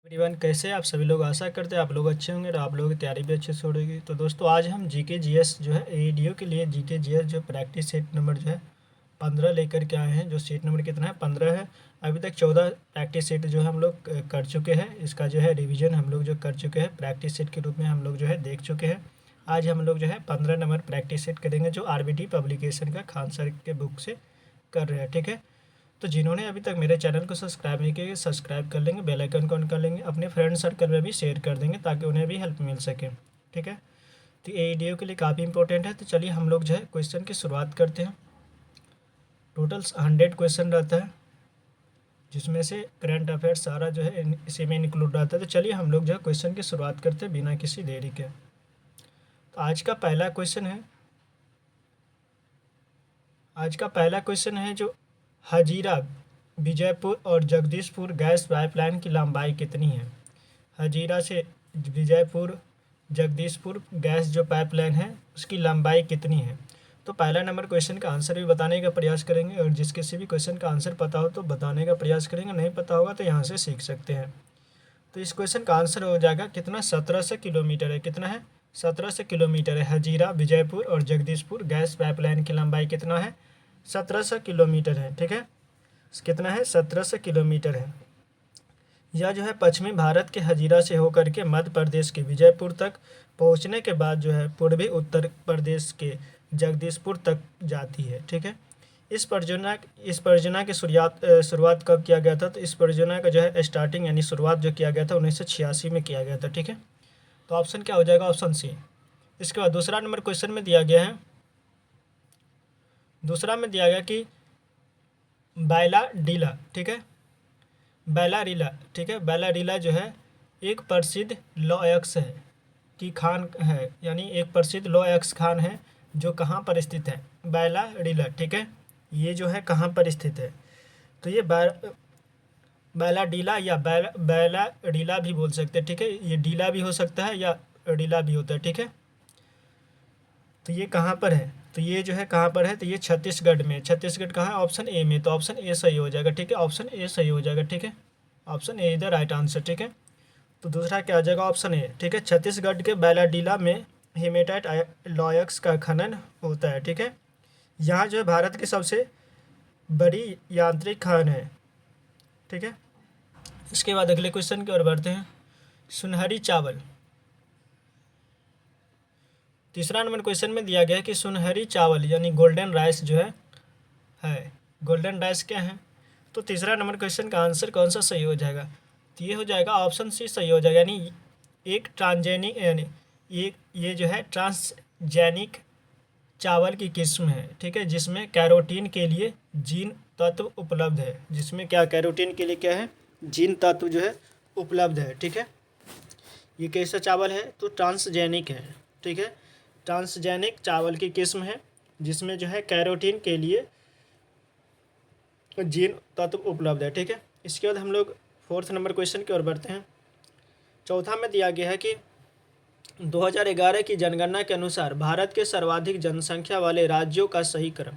Everyone, कैसे आप सभी लोग? आशा करते हैं आप लोग अच्छे होंगे और आप लोगों की तैयारी भी अच्छे से हो रही। तो दोस्तों, आज हम जीके जीएस जो है एईडीओ के लिए जीके जीएस जो प्रैक्टिस सेट नंबर जो है 15 लेकर के आए हैं। जो सेट नंबर कितना है? 15 है। अभी तक 14 प्रैक्टिस सेट जो है हम लोग कर चुके हैं। इसका जो है रिवीजन हम लोग जो कर चुके हैं, प्रैक्टिस सेट के रूप में हम लोग जो है देख चुके हैं। आज हम लोग जो है 15 नंबर प्रैक्टिस सेट करेंगे, जो आरबीटी पब्लिकेशन का खान सर के बुक से कर रहे हैं। ठीक है, तो जिन्होंने अभी तक मेरे चैनल को सब्सक्राइब नहीं किया, सब्सक्राइब कर लेंगे, बेल आइकन को ऑन कर लेंगे, अपने फ्रेंड सर्कल में भी शेयर कर देंगे ताकि उन्हें भी हेल्प मिल सके। ठीक है, तो ये वीडियो के लिए काफ़ी इंपॉर्टेंट है। तो चलिए हम लोग जो है क्वेश्चन की शुरुआत करते हैं। टोटल 100 क्वेश्चन रहता है, जिसमें से करंट अफेयर्स सारा जो है इसी में इंक्लूड रहता है। तो चलिए हम लोग जो है क्वेश्चन की शुरुआत करते हैं बिना किसी देरी के। तो आज का पहला क्वेश्चन है जो हजीरा विजयपुर और जगदीशपुर गैस पाइपलाइन की लंबाई कितनी है? हजीरा से विजयपुर जगदीशपुर गैस जो पाइपलाइन है उसकी लंबाई कितनी है? तो पहला नंबर क्वेश्चन का आंसर भी बताने का प्रयास करेंगे, और जिस किसी भी क्वेश्चन का आंसर पता हो तो बताने का प्रयास करेंगे, नहीं पता होगा तो यहाँ से सीख सकते हैं। तो इस क्वेश्चन का आंसर हो जाएगा कितना? 1700 किलोमीटर है। कितना है? 1700 किलोमीटर है। हजीरा विजयपुर और जगदीशपुर गैस पाइपलाइन की लंबाई कितना है? 1700 किलोमीटर है। ठीक है, कितना है? 1700 किलोमीटर है। यह जो है पश्चिमी भारत के हजीरा से होकर के मध्य प्रदेश के विजयपुर तक पहुंचने के बाद जो है पूर्वी उत्तर प्रदेश के जगदीशपुर तक जाती है। ठीक है, इस परियोजना की शुरुआत कब किया गया था? तो इस परियोजना का जो है स्टार्टिंग यानी शुरुआत जो किया गया था 1986 में किया गया था। ठीक है, तो ऑप्शन क्या हो जाएगा? Option C. इसके बाद दूसरा नंबर क्वेश्चन में दिया गया है, दूसरा में दिया गया कि बैलाडीला, ठीक है, बैलारीला, ठीक है, बैलारीला जो है एक प्रसिद्ध लौयक्स है की खान है, यानी एक प्रसिद्ध लौयक्स खान है जो कहाँ पर स्थित है? बैलारीला। ठीक है, ये जो है कहाँ पर स्थित है? तो ये बैलाडीला या बैलाडीला भी बोल सकते हैं। ठीक है, ये डीला भी हो सकता है या डीला भी होता है। ठीक है, तो ये कहाँ पर है? तो ये जो है कहाँ पर है? तो ये छत्तीसगढ़ में। छत्तीसगढ़ कहाँ है? ऑप्शन ए में। तो ऑप्शन ए सही हो जाएगा। ठीक है, ऑप्शन ए सही हो जाएगा। ठीक है, option A is the right answer. ठीक है, तो दूसरा क्या आ जाएगा? Option A. ठीक है, छत्तीसगढ़ के बैलाडीला में हेमेटाइट लॉयक्स का खनन होता है। ठीक है, यहाँ जो है भारत की सबसे बड़ी यांत्रिक खान है। ठीक है, इसके बाद अगले क्वेश्चन की ओर बढ़ते हैं। सुनहरी चावल। तीसरा नंबर क्वेश्चन में दिया गया है कि सुनहरी चावल यानी गोल्डन राइस जो है गोल्डन राइस क्या है? तो तीसरा नंबर क्वेश्चन का आंसर कौन सा सही हो जाएगा? तो ये हो जाएगा ऑप्शन सी सही हो जाएगा, यानी एक ट्रांसजेनिक, यानी ये जो है ट्रांसजेनिक चावल की किस्म है। ठीक है, जिसमें कैरोटीन के लिए जीन तत्व उपलब्ध है। जिसमें क्या? कैरोटीन के लिए क्या है? जीन तत्व जो है उपलब्ध है। ठीक है, ये कैसा चावल है? तो ट्रांसजेनिक है। ठीक है, ट्रांसजेनिक चावल की किस्म है जिसमें जो है कैरोटीन के लिए जीन तत्व उपलब्ध है। ठीक है, इसके बाद हम लोग फोर्थ नंबर क्वेश्चन की ओर बढ़ते हैं। चौथा में दिया गया है कि 2011 की जनगणना के अनुसार भारत के सर्वाधिक जनसंख्या वाले राज्यों का सही क्रम।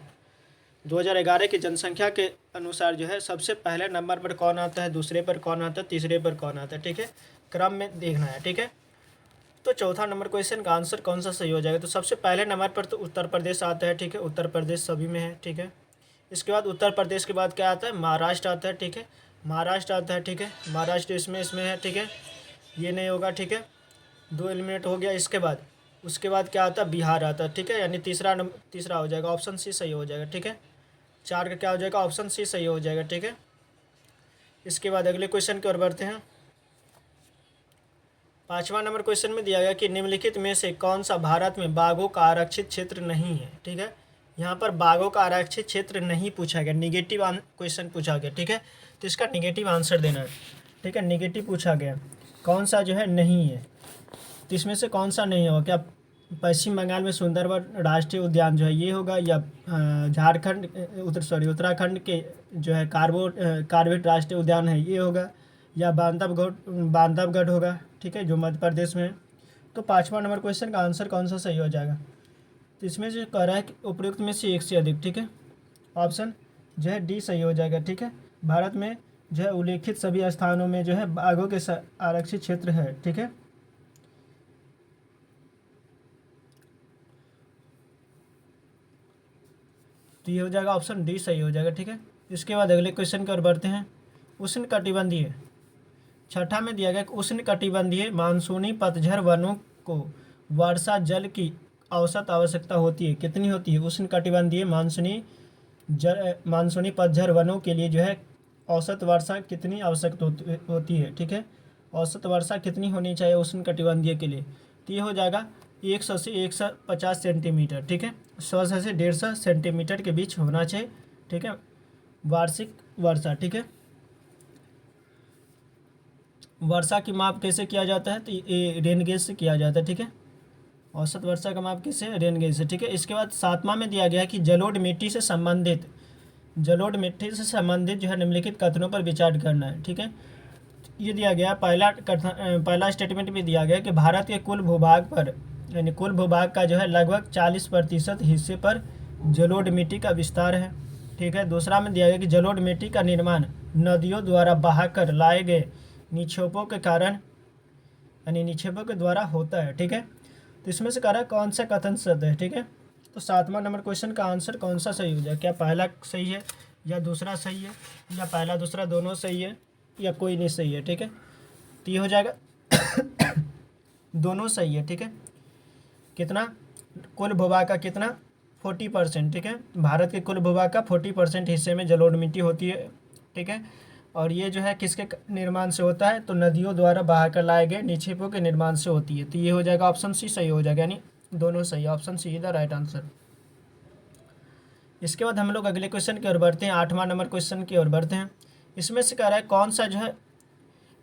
2011 की जनसंख्या के अनुसार जो है सबसे पहले नंबर पर कौन आता है, दूसरे पर कौन आता है, तीसरे पर कौन आता है? ठीक है, क्रम में देखना है। ठीक है, तो चौथा नंबर क्वेश्चन का आंसर कौन सा सही हो जाएगा? तो सबसे पहले नंबर पर तो उत्तर प्रदेश आता है। ठीक है, उत्तर प्रदेश सभी में है। ठीक है, इसके बाद उत्तर प्रदेश के बाद क्या आता है? महाराष्ट्र आता है। ठीक है, महाराष्ट्र आता है। ठीक है, महाराष्ट्र इसमें है। ठीक है, ये नहीं होगा। ठीक है, 2 एलिमिनेट हो गया। उसके बाद क्या आता है? बिहार आता है। ठीक है, यानी तीसरा हो जाएगा, ऑप्शन सी सही हो जाएगा। ठीक है, 4 का क्या हो जाएगा? ऑप्शन सी सही हो जाएगा। ठीक है, इसके बाद अगले क्वेश्चन की ओर बढ़ते हैं। पाँचवा नंबर क्वेश्चन में दिया गया कि निम्नलिखित में से कौन सा भारत में बाघों का आरक्षित क्षेत्र नहीं है? ठीक है, यहाँ पर बाघों का आरक्षित क्षेत्र नहीं पूछा गया, निगेटिव क्वेश्चन पूछा गया। ठीक है, तो इसका निगेटिव आंसर देना है। ठीक है, निगेटिव पूछा गया, कौन सा जो है नहीं है, तो इसमें से कौन सा नहीं होगा? क्या पश्चिम बंगाल में सुंदरवन राष्ट्रीय उद्यान जो है ये होगा, या झारखंड उत्तराखंड के जो है कार्बेट राष्ट्रीय उद्यान है ये होगा, या बांधवगढ़ होगा? ठीक है, जो मध्य प्रदेश में है। तो पाँचवा नंबर क्वेश्चन का आंसर कौन सा सही हो जाएगा? तो इसमें जो कह रहा है कि उपयुक्त में से एक से अधिक। ठीक है, ऑप्शन जो है डी सही हो जाएगा। ठीक है, भारत में जो है उल्लेखित सभी स्थानों में जो है बाघों के आरक्षित क्षेत्र है। ठीक है, तो ये हो जाएगा ऑप्शन डी सही हो जाएगा। ठीक है, इसके बाद अगले क्वेश्चन की ओर बढ़ते हैं। उष्ण कटिबंधीय, छठा में दिया गया कि उष्ण कटिबंधीय मानसूनी पतझड़ वनों को वर्षा जल की औसत आवश्यकता होती है, कितनी होती है? उष्ण कटिबंधीय मानसूनी पतझड़ वनों के लिए जो है औसत वर्षा कितनी आवश्यक होती है? ठीक है, औसत वर्षा कितनी होनी चाहिए उष्ण कटिबंधीय के लिए? तो ये हो जाएगा 100 से 150 सेंटीमीटर। ठीक है, 100 से 150 सेंटीमीटर के बीच होना चाहिए। ठीक है, वार्षिक वर्षा। ठीक है, वर्षा की माप कैसे किया जाता है? तो ये रेन गेज से किया जाता है। ठीक है, औसत वर्षा का माप किससे? रेन गेज से। ठीक है, इसके बाद सातवां में दिया गया है कि जलोढ़ मिट्टी से संबंधित जो है निम्नलिखित कथनों पर विचार करना है। ठीक है, ये दिया गया पहला स्टेटमेंट में दिया गया कि भारत के कुल भूभाग पर यानी कुल भूभाग का जो है लगभग 40% हिस्से पर जलोढ़ मिट्टी का विस्तार है। ठीक है, दूसरा में दिया गया कि जलोढ़ मिट्टी का निर्माण नदियों द्वारा बहाकर लाए गए निक्षेपों के कारण यानी निक्षेपों के द्वारा होता है। ठीक है, तो इसमें से कह कौन सा कथन सत्य है? ठीक है, तो सातवां नंबर क्वेश्चन का आंसर कौन सा सही हो जाए? क्या पहला सही है या दूसरा सही है या पहला दूसरा दोनों सही है या कोई नहीं सही है? ठीक है, तो ये हो जाएगा दोनों सही है। ठीक है, कितना? कुल भूभाग का कितना? 40%। ठीक है, भारत के कुल भूभाग का 40% हिस्से में जलोढ़ मिट्टी होती है। ठीक है, और ये जो है किसके निर्माण से होता है? तो नदियों द्वारा बहाकर लाए गए निक्षेपों के निर्माण से होती है। तो ये हो जाएगा ऑप्शन सी सही हो जाएगा, यानी दोनों सही। Option C is the right answer. इसके बाद हम लोग अगले क्वेश्चन की ओर बढ़ते हैं, आठवां नंबर क्वेश्चन की ओर बढ़ते हैं। इसमें से कह रहा है कौन सा जो है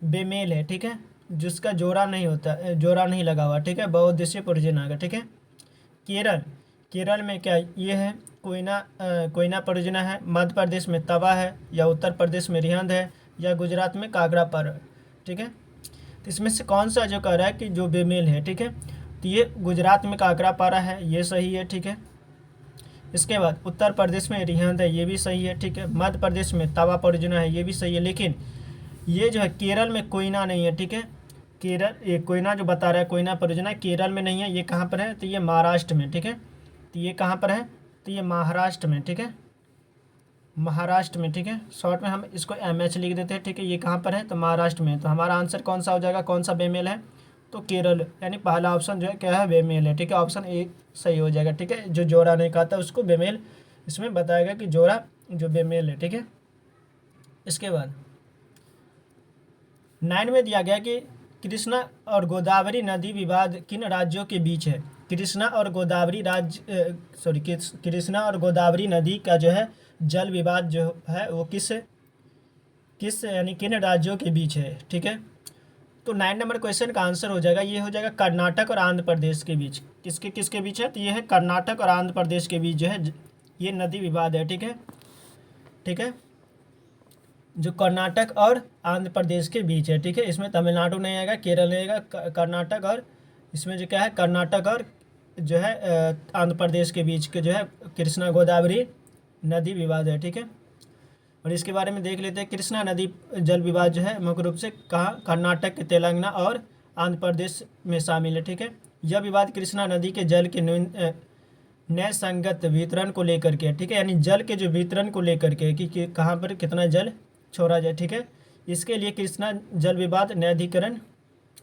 बेमेल है? ठीक है, जिसका जोड़ा नहीं होता, जोड़ा नहीं लगा हुआ। ठीक है, बहुउद्देशीय परियोजना का। ठीक है, केरल में क्या ये है? कोयना परियोजना है, मध्य प्रदेश में तवा है, या उत्तर प्रदेश में रिहंद है, या गुजरात में कागरापर है। ठीक है, तो इसमें से कौन सा जो कह रहा है कि जो बेमेल है? ठीक है, तो ये गुजरात में कागरापारा है, ये सही है। ठीक है, इसके बाद उत्तर प्रदेश में रिहंद है, ये भी सही है। ठीक है, मध्य प्रदेश में तवा परियोजना है, ये भी सही है। लेकिन ये जो है केरल में कोयना नहीं है। ठीक है, केरल ये कोयना जो बता रहा है कोयना परियोजना केरल में नहीं है, ये कहाँ पर है? तो ये महाराष्ट्र में। ठीक है, तो ये कहाँ पर है? तो ये महाराष्ट्र में। ठीक है, महाराष्ट्र में। ठीक है, शॉर्ट में हम इसको MH लिख देते हैं। ठीक है, ये कहाँ पर है? तो महाराष्ट्र में। तो हमारा आंसर कौन सा हो जाएगा? कौन सा बेमेल है? तो केरल, यानी पहला ऑप्शन जो है क्या है? बेमेल है। ठीक है, ऑप्शन ए सही हो जाएगा। ठीक है, जो जोड़ा नहीं खाता उसको बेमेल इसमें बताएगा कि जोड़ा जो बेमेल है। ठीक है, इसके बाद 9 में दिया गया कि कृष्णा और गोदावरी नदी विवाद किन राज्यों के बीच है? कृष्णा और गोदावरी कृष्णा और गोदावरी नदी का जो है जल विवाद जो है वो किस किस यानी किन राज्यों के बीच है? ठीक है, तो 9 नंबर क्वेश्चन का आंसर हो जाएगा, ये हो जाएगा कर्नाटक और आंध्र प्रदेश के बीच। किसके किसके बीच है? तो ये है कर्नाटक और आंध्र प्रदेश के बीच जो है ये नदी विवाद है। ठीक है, ठीक है, जो कर्नाटक और आंध्र प्रदेश के बीच है। ठीक है, इसमें तमिलनाडु नहीं आएगा, केरल नहीं आएगा, कर्नाटक और इसमें जो क्या है कर्नाटक और जो है आंध्र प्रदेश के बीच के जो है कृष्णा गोदावरी नदी विवाद है। ठीक है, और इसके बारे में देख लेते हैं। कृष्णा नदी जल विवाद जो है मुख्य रूप से कहाँ? कर्नाटक के तेलंगाना और आंध्र प्रदेश में शामिल है। ठीक है, यह विवाद कृष्णा नदी के जल के न्याय संगत वितरण को लेकर के। ठीक है, यानी जल के जो वितरण को लेकर के कि कहाँ पर कितना जल छोड़ा जाए। ठीक है, इसके लिए कृष्णा जल विवाद न्यायाधिकरण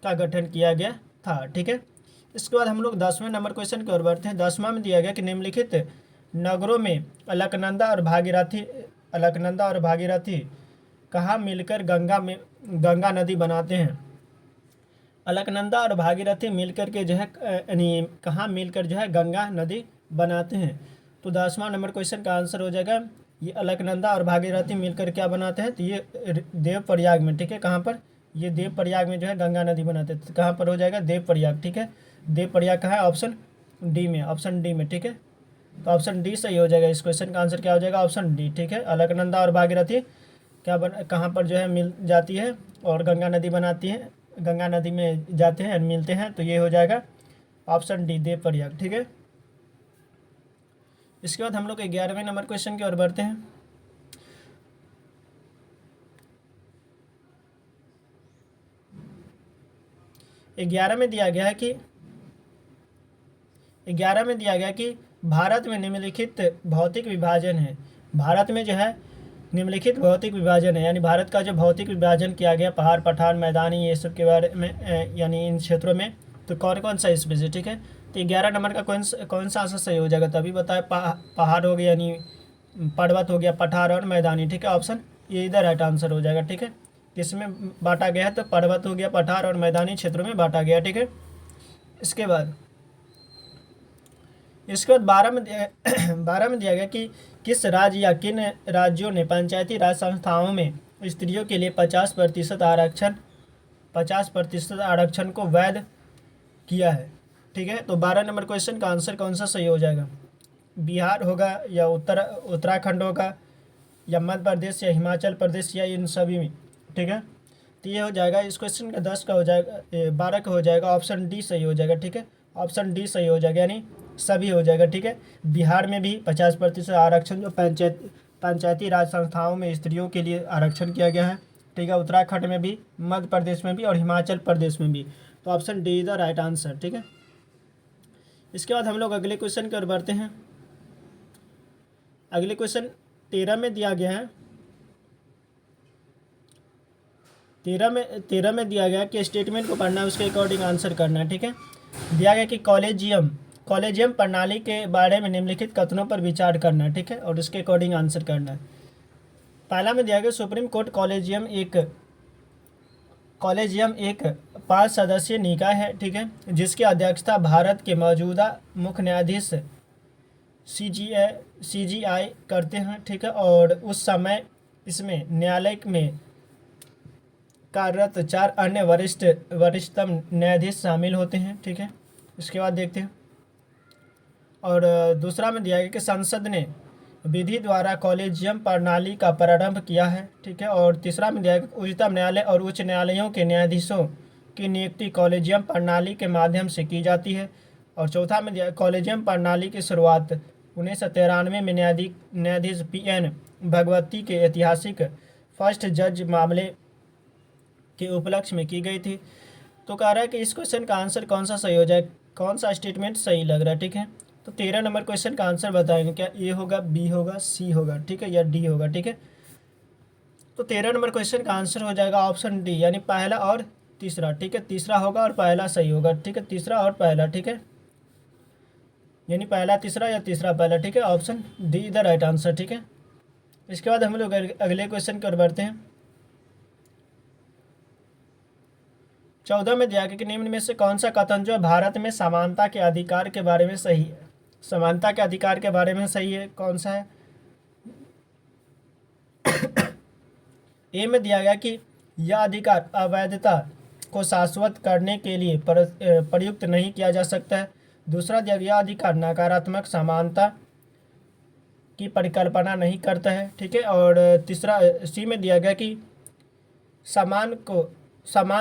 का गठन किया गया था। ठीक है, इसके बाद हम लोग 10वें नंबर क्वेश्चन की ओर बढ़ते हैं। 10वां में दिया गया कि निम्नलिखित नगरों में अलकनंदा और भागीरथी कहाँ मिलकर गंगा नदी बनाते हैं? अलकनंदा और भागीरथी मिलकर के जो है यानी कहाँ मिलकर जो है गंगा नदी बनाते हैं? तो 10वां नंबर क्वेश्चन का आंसर हो जाएगा ये अलकनंदा और भागीरथी मिलकर क्या बनाते हैं? तो ये देवप्रयाग में। ठीक है, कहाँ पर? ये देवप्रयाग में जो है गंगा नदी बनाते हैं। तो कहाँ पर हो जाएगा? देवप्रयाग। ठीक है, देवप्रयाग कहाँ है? ऑप्शन डी में, ऑप्शन डी में। ठीक है, तो ऑप्शन डी सही हो जाएगा। इस क्वेश्चन का आंसर क्या हो जाएगा? Option D. ठीक है, अलकनंदा और भागीरथी कहाँ पर जो है मिल जाती है और गंगा नदी बनाती है, गंगा नदी में जाते हैं मिलते हैं, तो ये हो जाएगा ऑप्शन डी देवप्रयाग। ठीक है, इसके बाद हम लोग 11वें नंबर क्वेश्चन की ओर बढ़ते हैं। 11 में दिया गया है कि 11 में दिया गया कि भारत में निम्नलिखित भौतिक विभाजन है। भारत में जो है निम्नलिखित भौतिक विभाजन है, यानी भारत का जो भौतिक विभाजन किया गया पहाड़ पठार मैदानी ये सब के बारे में यानी इन क्षेत्रों में, तो कौन कौन सा इसमें से, ठीक है। तो 11 नंबर का कौन सा आंसर सही हो जाएगा, तभी बताए पहाड़ हो गया यानी पर्वत हो गया, पठार और मैदानी, ठीक है। ऑप्शन ये इधर राइट आंसर हो जाएगा, ठीक है। किसमें बांटा गया है, तो पर्वत हो गया, पठार और मैदानी क्षेत्रों में बांटा गया, ठीक है। इसके बाद 12 में 12 में दिया गया कि किस राज्य या किन राज्यों ने पंचायती राज संस्थाओं में स्त्रियों के लिए 50% आरक्षण को वैध किया है, ठीक है। तो 12 नंबर क्वेश्चन का आंसर कौन सा सही हो जाएगा, बिहार होगा या उत्तराखंड होगा या मध्य प्रदेश या हिमाचल प्रदेश या इन सभी में, ठीक है। तो ये हो जाएगा इस क्वेश्चन का 10 का हो जाएगा, 12 का हो जाएगा, ऑप्शन डी सही हो जाएगा, ठीक है। ऑप्शन डी सही हो जाएगा, यानी सभी हो जाएगा, ठीक है। बिहार में भी 50% आरक्षण जो पंचायती राज संस्थाओं में स्त्रियों के लिए आरक्षण किया गया है, ठीक है। उत्तराखंड में भी, मध्य प्रदेश में भी और हिमाचल प्रदेश में भी। तो option D is the right answer, ठीक है। इसके बाद हम लोग अगले क्वेश्चन की ओर बढ़ते हैं। अगले क्वेश्चन 13 में दिया गया है। 13 में दिया गया कि स्टेटमेंट को पढ़ना है, उसके अकॉर्डिंग आंसर करना है, ठीक है। दिया गया कि कॉलेजियम प्रणाली के बारे में निम्नलिखित कथनों पर विचार करना है, ठीक है, और उसके अकॉर्डिंग आंसर करना है। पहला में दिया गया सुप्रीम कोर्ट कॉलेजियम एक 5 सदस्यीय निकाय है, ठीक है, जिसकी अध्यक्षता भारत के मौजूदा मुख्य न्यायाधीश CGI करते हैं, ठीक है। और उस समय इसमें न्यायालय में कार्यरत 4 अन्य वरिष्ठतम न्यायाधीश शामिल होते हैं, ठीक है। इसके बाद देखते हैं। और दूसरा में दिया गया कि संसद ने विधि द्वारा कॉलेजियम प्रणाली का प्रारंभ किया है, ठीक है। और तीसरा में दिया गया कि उच्चतम न्यायालय और उच्च न्यायालयों के न्यायाधीशों की नियुक्ति कॉलेजियम प्रणाली के माध्यम से की जाती है। और चौथा में दिया कॉलेजियम प्रणाली की शुरुआत 1993 में न्यायाधीश PN भगवती के ऐतिहासिक फर्स्ट जज मामले के उपलक्ष्य में की गई थी। तो कह रहा है कि इस क्वेश्चन का आंसर कौन सा सही हो जाए, कौन सा स्टेटमेंट सही लग रहा है, ठीक है। तो 13 नंबर क्वेश्चन का आंसर बताएंगे, क्या ए होगा, बी होगा, सी होगा, ठीक है, या डी होगा, ठीक है। तो 13 नंबर क्वेश्चन का आंसर हो जाएगा ऑप्शन डी, यानी पहला और तीसरा, ठीक है। तीसरा होगा और पहला सही होगा, ठीक है, तीसरा और पहला, ठीक है, यानी पहला तीसरा या तीसरा पहला, ठीक है। Option D the right answer, ठीक है। इसके बाद हम लोग अगले क्वेश्चन की ओर बढ़ते हैं। 14 में दिया गया कि निम्न में से कौन सा कथन जो है भारत में समानता के अधिकार के बारे में सही है। समानता के अधिकार के बारे में सही है, कौन सा है। ए में दिया गया कि यह अधिकार अवैधता को शाश्वत करने के लिए प्रयुक्त नहीं किया जा सकता है। दूसरा दिया गया अधिकार नकारात्मक समानता की परिकल्पना नहीं करता है, ठीक है। और तीसरा सी में दिया गया कि समान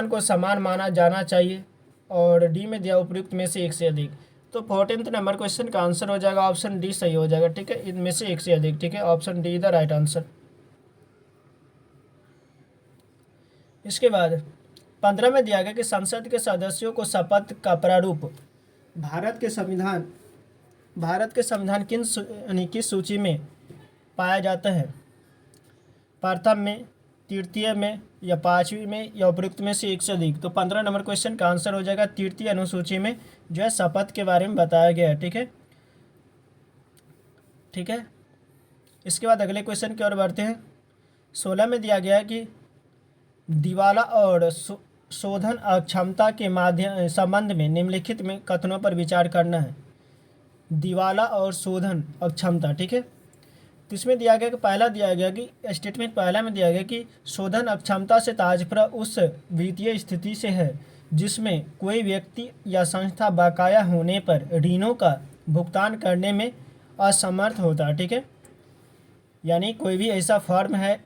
को समान माना जाना चाहिए। और डी में दिया उपयुक्त में से एक से अधिक। तो 14 नंबर क्वेश्चन का आंसर हो जाएगा ऑप्शन डी सही हो जाएगा, ठीक है, इनमें से एक से अधिक, ठीक है। Option D the right answer. इसके बाद 15 में दिया गया कि संसद के सदस्यों को शपथ का प्रारूप भारत के संविधान किस सूची में पाया जाता है, प्रथम में, तृतीय में या पांचवी में या उपयुक्त में से एक से अधिक। तो 15 नंबर क्वेश्चन का आंसर हो जाएगा तृतीय अनुसूची में जो है शपथ के बारे में बताया गया है, ठीक है, ठीक है। इसके बाद अगले क्वेश्चन की ओर बढ़ते हैं। 16 में दिया गया है कि दिवाला और शोधन अक्षमता के संबंध में निम्नलिखित में कथनों पर विचार करना है। दिवाला और शोधन अक्षमता, ठीक है। तो इसमें दिया गया कि पहला दिया गया कि स्टेटमेंट पहला में दिया गया कि शोधन अक्षमता से तात्पर्य उस वित्तीय स्थिति से है जिसमें कोई व्यक्ति या संस्था बकाया होने पर ऋणों का भुगतान करने में असमर्थ होता है, ठीक है। यानी कोई भी ऐसा फर्म है,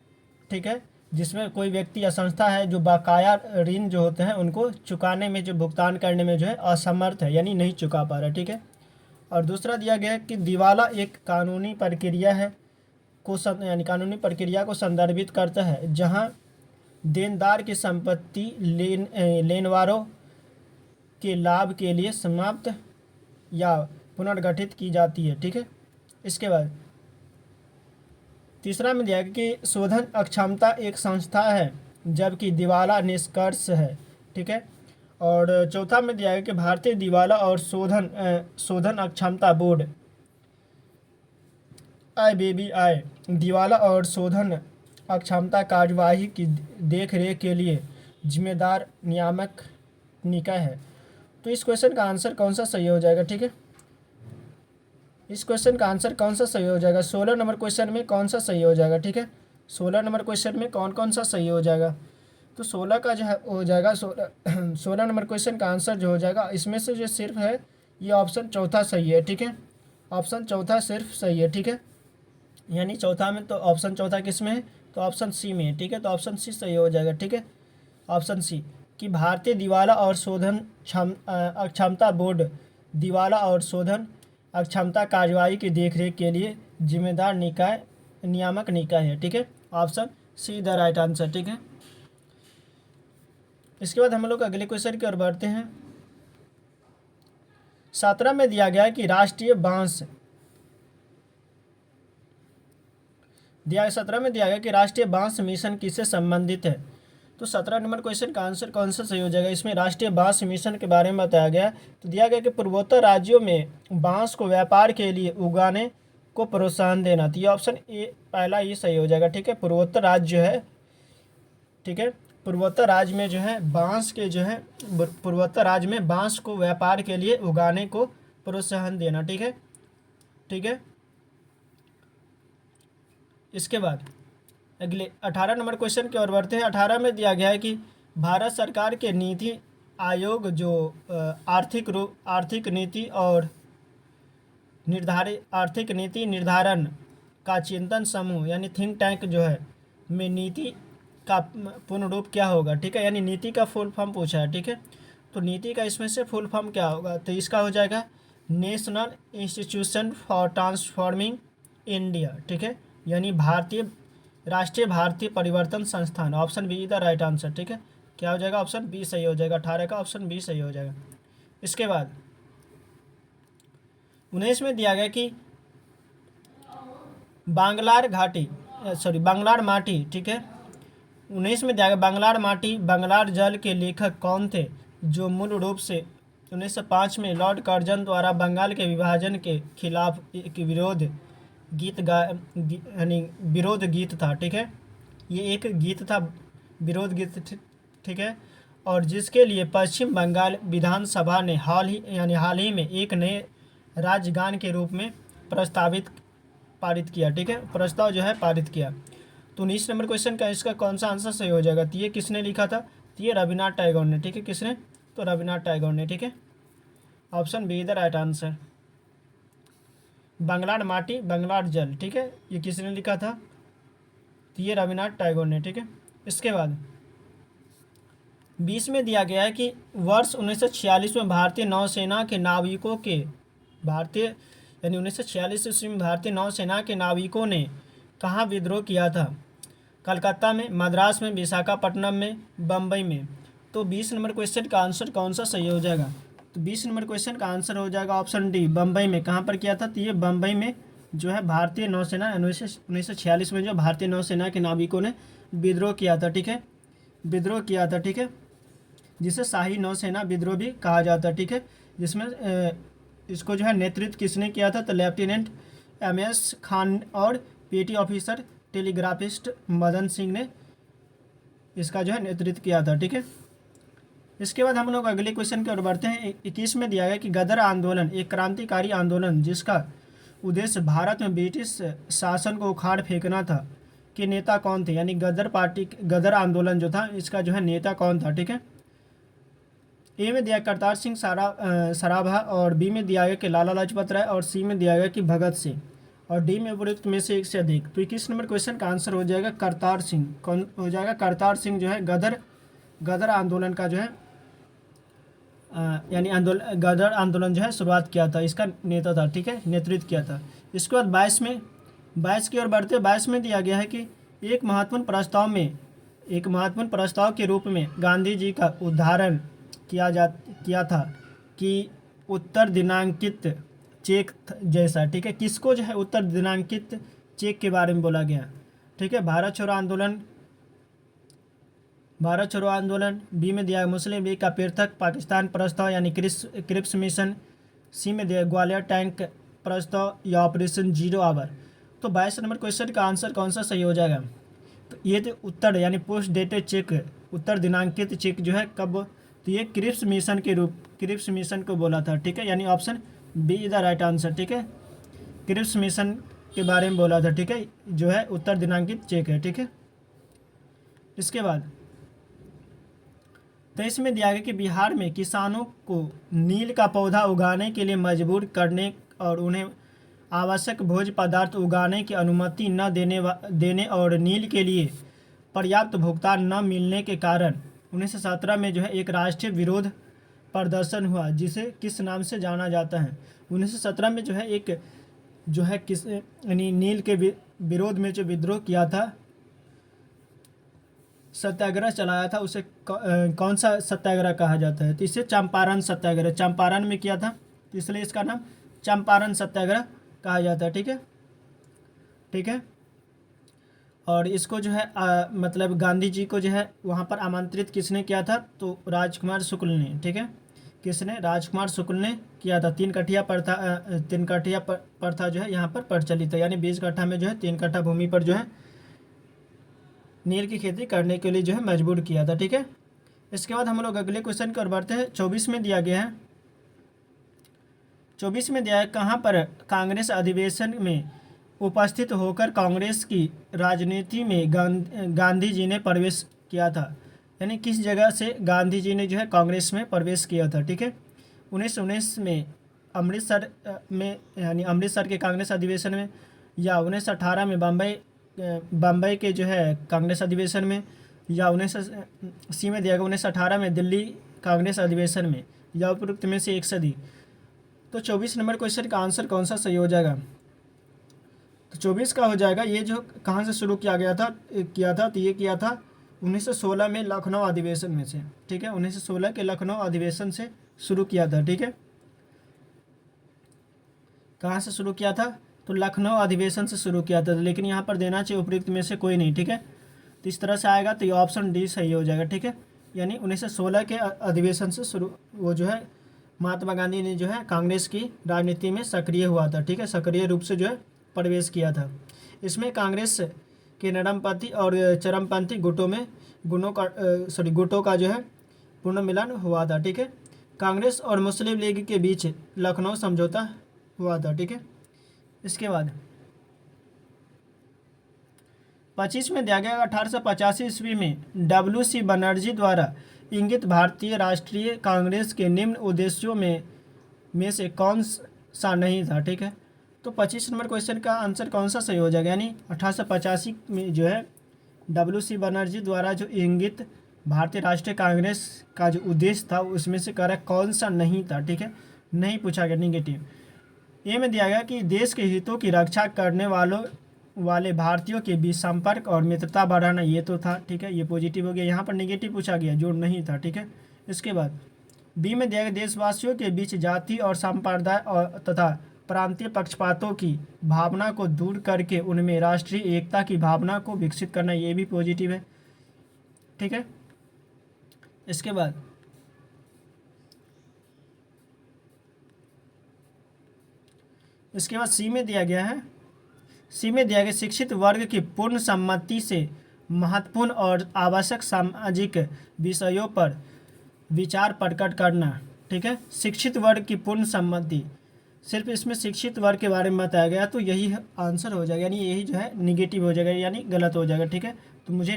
ठीक है, जिसमें कोई व्यक्ति या संस्था है जो बकाया ऋण जो होते हैं उनको चुकाने में, जो भुगतान करने में जो है असमर्थ है, यानी नहीं चुका पा रहा, ठीक है। और दूसरा दिया गया है कि दिवाला एक कानूनी प्रक्रिया है यानी कानूनी प्रक्रिया को संदर्भित करता है जहां देनदार की संपत्ति लेनवारों के लाभ के लिए समाप्त या पुनर्गठित की जाती है। ठीक है, इसके बाद तीसरा में दिया गया कि शोधन अक्षमता एक संस्था है जबकि दिवाला निष्कर्ष है। ठीक है, और चौथा में दिया गया कि भारतीय दिवाला और शोधन अक्षमता बोर्ड IBBI दिवाला और शोधन अक्षमता कार्यवाही की देख रेख के लिए जिम्मेदार नियामक निकाय है। तो इस क्वेश्चन का आंसर कौन सा सही हो जाएगा? ठीक है, इस क्वेश्चन का आंसर कौन सा सही हो जाएगा? 16 नंबर क्वेश्चन में कौन सा सही हो जाएगा? ठीक है, 16 नंबर क्वेश्चन में कौन कौन सा सही हो जाएगा? तो 16 का जो है हो जाएगा 16 नंबर क्वेश्चन का आंसर जो हो जाएगा इसमें से जो सिर्फ है ये ऑप्शन चौथा सही है। ठीक है, ऑप्शन चौथा सिर्फ सही है। ठीक है, यानी चौथा में, तो ऑप्शन चौथा किस में है? तो ऑप्शन सी में है। ठीक है, तो ऑप्शन सी सही हो जाएगा। ठीक है, ऑप्शन सी कि भारतीय दिवाला और शोधन अक्षमता बोर्ड दिवाला और शोधन अक्षमता कार्यवाही की देखरेख के लिए जिम्मेदार निकाय नियामक निकाय है। ठीक है, option see the right answer. ठीक है, इसके बाद हम लोग अगले क्वेश्चन की ओर बढ़ते हैं। 17 में दिया गया है कि राष्ट्रीय बांस 17 में दिया गया कि राष्ट्रीय बांस मिशन किससे संबंधित है? तो 17 नंबर क्वेश्चन का आंसर कौन सा सही हो जाएगा? इसमें राष्ट्रीय बांस मिशन के बारे में बताया गया। तो दिया गया कि पूर्वोत्तर राज्यों में बांस को व्यापार के लिए उगाने को प्रोत्साहन देना। तो ये ऑप्शन ए पहला ही सही हो जाएगा। ठीक है, पूर्वोत्तर राज्य जो है, ठीक है, पूर्वोत्तर राज्य में जो है बांस के जो है पूर्वोत्तर राज्य में बांस को व्यापार के लिए उगाने को प्रोत्साहन देना। ठीक है, ठीक है, इसके बाद अगले 18 नंबर क्वेश्चन की ओर बढ़ते हैं। 18 में दिया गया है कि भारत सरकार के नीति आयोग जो आर्थिक नीति निर्धारण का चिंतन समूह यानी थिंक टैंक जो है में नीति का पूर्ण रूप क्या होगा? ठीक है, यानी नीति का फुल फॉर्म पूछा है। ठीक है, तो नीति का इसमें से फुल फॉर्म क्या होगा? तो इसका हो जाएगा national institution for transforming India. ठीक है, यानी राष्ट्रीय भारतीय परिवर्तन संस्थान। Option B the right answer. ठीक है, क्या हो जाएगा? ऑप्शन बी सही हो जाएगा। 18 का ऑप्शन बी सही हो जाएगा। इसके बाद 19 में दिया गया कि बांग्लार माटी। ठीक है, 19 में दिया गया बांग्लार माटी बांग्लार जल के लेखक कौन थे जो मूल रूप से 1905 में लॉर्ड कर्जन द्वारा बंगाल के विभाजन के खिलाफ एक विरोध गीत था। ठीक है, ये एक गीत था, विरोध गीत। ठीक है, और जिसके लिए पश्चिम बंगाल विधानसभा ने हाल ही में एक नए राज्यगान के रूप में पारित किया। ठीक है, प्रस्ताव जो है पारित किया। तो 19 नंबर क्वेश्चन का इसका कौन सा आंसर सही हो जाएगा? तो ये किसने लिखा था? तो ये रविन्द्रनाथ टैगोर ने। ठीक है, किसने? तो रविन्द्रनाथ टैगोर ने। ठीक है, option B the right answer. बांग्लार माटी बांग्लार जल। ठीक है, ये किसने लिखा था? तो ये रविन्द्रनाथ टैगोर ने। ठीक है, इसके बाद 20 में दिया गया है कि वर्ष 1946 में भारतीय नौसेना के नाविकों के 1946 ईस्वी में भारतीय नौसेना के नाविकों ने कहाँ विद्रोह किया था? कलकत्ता में, मद्रास में, विशाखापट्टनम में, बम्बई में। तो 20 नंबर क्वेश्चन का आंसर कौन सा सही हो जाएगा? तो 20 नंबर क्वेश्चन का आंसर हो जाएगा ऑप्शन डी, बम्बई में। कहाँ पर किया था? तो ये बम्बई में जो है भारतीय नौसेना 1946 में जो भारतीय नौसेना के नाविकों ने विद्रोह किया था। ठीक है, विद्रोह किया था। ठीक है, जिसे शाही नौसेना विद्रोह भी कहा जाता है। ठीक है, जिसमें इसको जो है नेतृत्व किसने किया था? तो लेफ्टिनेंट MS खान और पेटी ऑफिसर टेलीग्राफिस्ट मदन सिंह ने इसका जो है नेतृत्व किया था। ठीक है, इसके बाद हम लोग अगले क्वेश्चन की ओर बढ़ते हैं। 21 में दिया गया कि गदर आंदोलन एक क्रांतिकारी आंदोलन जिसका उद्देश्य भारत में ब्रिटिश शासन को उखाड़ फेंकना था के नेता कौन थे? यानी गदर आंदोलन जो था इसका जो है नेता कौन था? ठीक है, ए में दिया करतार सिंह सराभा, और बी में दिया गया कि लाला लाजपत राय, और सी में दिया गया कि भगत सिंह, और डी में उपरोक्त में से एक से अधिक। तो 21 नंबर क्वेश्चन का आंसर हो जाएगा करतार सिंह। कौन हो जाएगा? करतार सिंह जो है गदर आंदोलन का जो है गदर आंदोलन जो है शुरुआत किया था, इसका नेता था। ठीक है, नेतृत्व किया था। इसके बाद 22 की ओर बढ़ते 22 में दिया गया है कि एक महत्वपूर्ण प्रस्ताव के रूप में गांधी जी का उदाहरण किया था कि उत्तर दिनांकित चेक जैसा, ठीक है। किसको जो है उत्तर दिनांकित चेक के बारे में बोला गया, ठीक है। भारत छोड़ो आंदोलन। बी में दिया मुस्लिम लीग का पृथक पाकिस्तान प्रस्ताव यानी क्रिप्स मिशन। सी में दिया ग्वालियर टैंक प्रस्ताव या ऑपरेशन जीरो आवर। तो 22 नंबर क्वेश्चन का आंसर कौन सा सही हो जाएगा? तो ये तो उत्तर यानी पोस्ट डेटेड चेक, उत्तर दिनांकित चेक जो है कब, तो ये क्रिप्स मिशन को बोला था, ठीक है। यानी option B is the right answer, ठीक है। क्रिप्स मिशन के बारे में बोला था, ठीक है, जो है उत्तर दिनांकित चेक है, ठीक है। इसके बाद 23 में दिया गया कि बिहार में किसानों को नील का पौधा उगाने के लिए मजबूर करने और उन्हें आवश्यक भोज्य पदार्थ उगाने की अनुमति न देने और नील के लिए पर्याप्त भुगतान न मिलने के कारण 1917 में जो है एक राष्ट्रीय विरोध प्रदर्शन हुआ, जिसे किस नाम से जाना जाता है? 1917 में जो है एक जो है किस यानी नील के विरोध में जो विद्रोह किया था, सत्याग्रह चलाया था, उसे कौन सा सत्याग्रह कहा जाता है? तो इसे चंपारण सत्याग्रह, चंपारण में किया था, तो इसलिए इसका नाम चंपारण सत्याग्रह कहा जाता है, ठीक है, ठीक है। और इसको जो है मतलब गांधी जी को जो है वहाँ पर आमंत्रित किसने किया था? तो राजकुमार शुक्ल ने, ठीक है। किसने? राजकुमार शुक्ल ने किया था। 3 कठिया प्रथा जो है यहाँ पर प्रचलित है, यानी 20 कट्ठा में जो है 3 कट्ठा भूमि पर जो है नील की खेती करने के लिए जो है मजबूर किया था, ठीक है। इसके बाद हम लोग अगले क्वेश्चन की ओर बढ़ते हैं। 24 में दिया गया है, 24 में दिया है कहाँ पर कांग्रेस अधिवेशन में उपस्थित होकर कांग्रेस की राजनीति में गांधी जी ने प्रवेश किया था, यानी किस जगह से गांधी जी ने जो है कांग्रेस में प्रवेश किया था, ठीक है। 1919 में अमृतसर में, यानी अमृतसर के कांग्रेस अधिवेशन में, या 1918 में बम्बई के जो है कांग्रेस अधिवेशन में, या 19 में दिया गया 1918 में दिल्ली कांग्रेस अधिवेशन में, या उपरोक्त में से एक सदी। तो 24 नंबर क्वेश्चन का आंसर कौन सा सही हो जाएगा? तो 24 का हो जाएगा, ये जो कहाँ से शुरू किया था तो ये किया था 1916 में लखनऊ अधिवेशन में से, ठीक है। 1916 के लखनऊ अधिवेशन से शुरू किया था, ठीक है। कहाँ से शुरू किया था? तो लखनऊ अधिवेशन से शुरू किया था, लेकिन यहाँ पर देना चाहिए उपयुक्त में से कोई नहीं, ठीक है। तो इस तरह से आएगा, तो ये ऑप्शन डी सही हो जाएगा, ठीक है। यानी 1916 के अधिवेशन से शुरू वो जो है महात्मा गांधी ने जो है कांग्रेस की राजनीति में सक्रिय हुआ था, ठीक है, सक्रिय रूप से जो है प्रवेश किया था। इसमें कांग्रेस के नरमपंथी और चरमपंथी गुटों का जो है पूर्ण मिलन हुआ था, ठीक है। कांग्रेस और मुस्लिम लीग के बीच लखनऊ समझौता हुआ था, ठीक है। इसके बाद 25 में दिया गया 1885 ईस्वी में WC बनर्जी द्वारा इंगित भारतीय राष्ट्रीय कांग्रेस के निम्न उद्देश्यों में से कौन सा नहीं था, ठीक है। तो 25 नंबर क्वेश्चन का आंसर कौन सा सही हो जाएगा? यानी 1885 में जो है WC बनर्जी द्वारा जो इंगित भारतीय राष्ट्रीय कांग्रेस का जो उद्देश्य था उसमें से करेक्ट कौन सा नहीं था, ठीक है, नहीं पूछा गया, निगेटिव। ए में दिया गया कि देश के हितों की रक्षा करने वाले भारतीयों के बीच संपर्क और मित्रता बढ़ाना, ये तो था, ठीक है, ये पॉजिटिव हो गया। यहाँ पर नेगेटिव पूछा गया जो नहीं था, ठीक है। इसके बाद बी में दिया गया देशवासियों के बीच जाति और संप्रदाय और तथा प्रांतीय पक्षपातों की भावना को दूर करके उनमें राष्ट्रीय एकता की भावना को विकसित करना, ये भी पॉजिटिव है, ठीक है। इसके बाद सी में दिया गया शिक्षित वर्ग की पूर्ण सम्मति से महत्वपूर्ण और आवश्यक सामाजिक विषयों पर विचार प्रकट करना, ठीक है। शिक्षित वर्ग की पूर्ण सम्मति, सिर्फ इसमें शिक्षित वर्ग के बारे में बताया गया, तो यही आंसर हो जाएगा, यानी यही जो है निगेटिव हो जाएगा, यानी गलत हो जाएगा, ठीक है। तो मुझे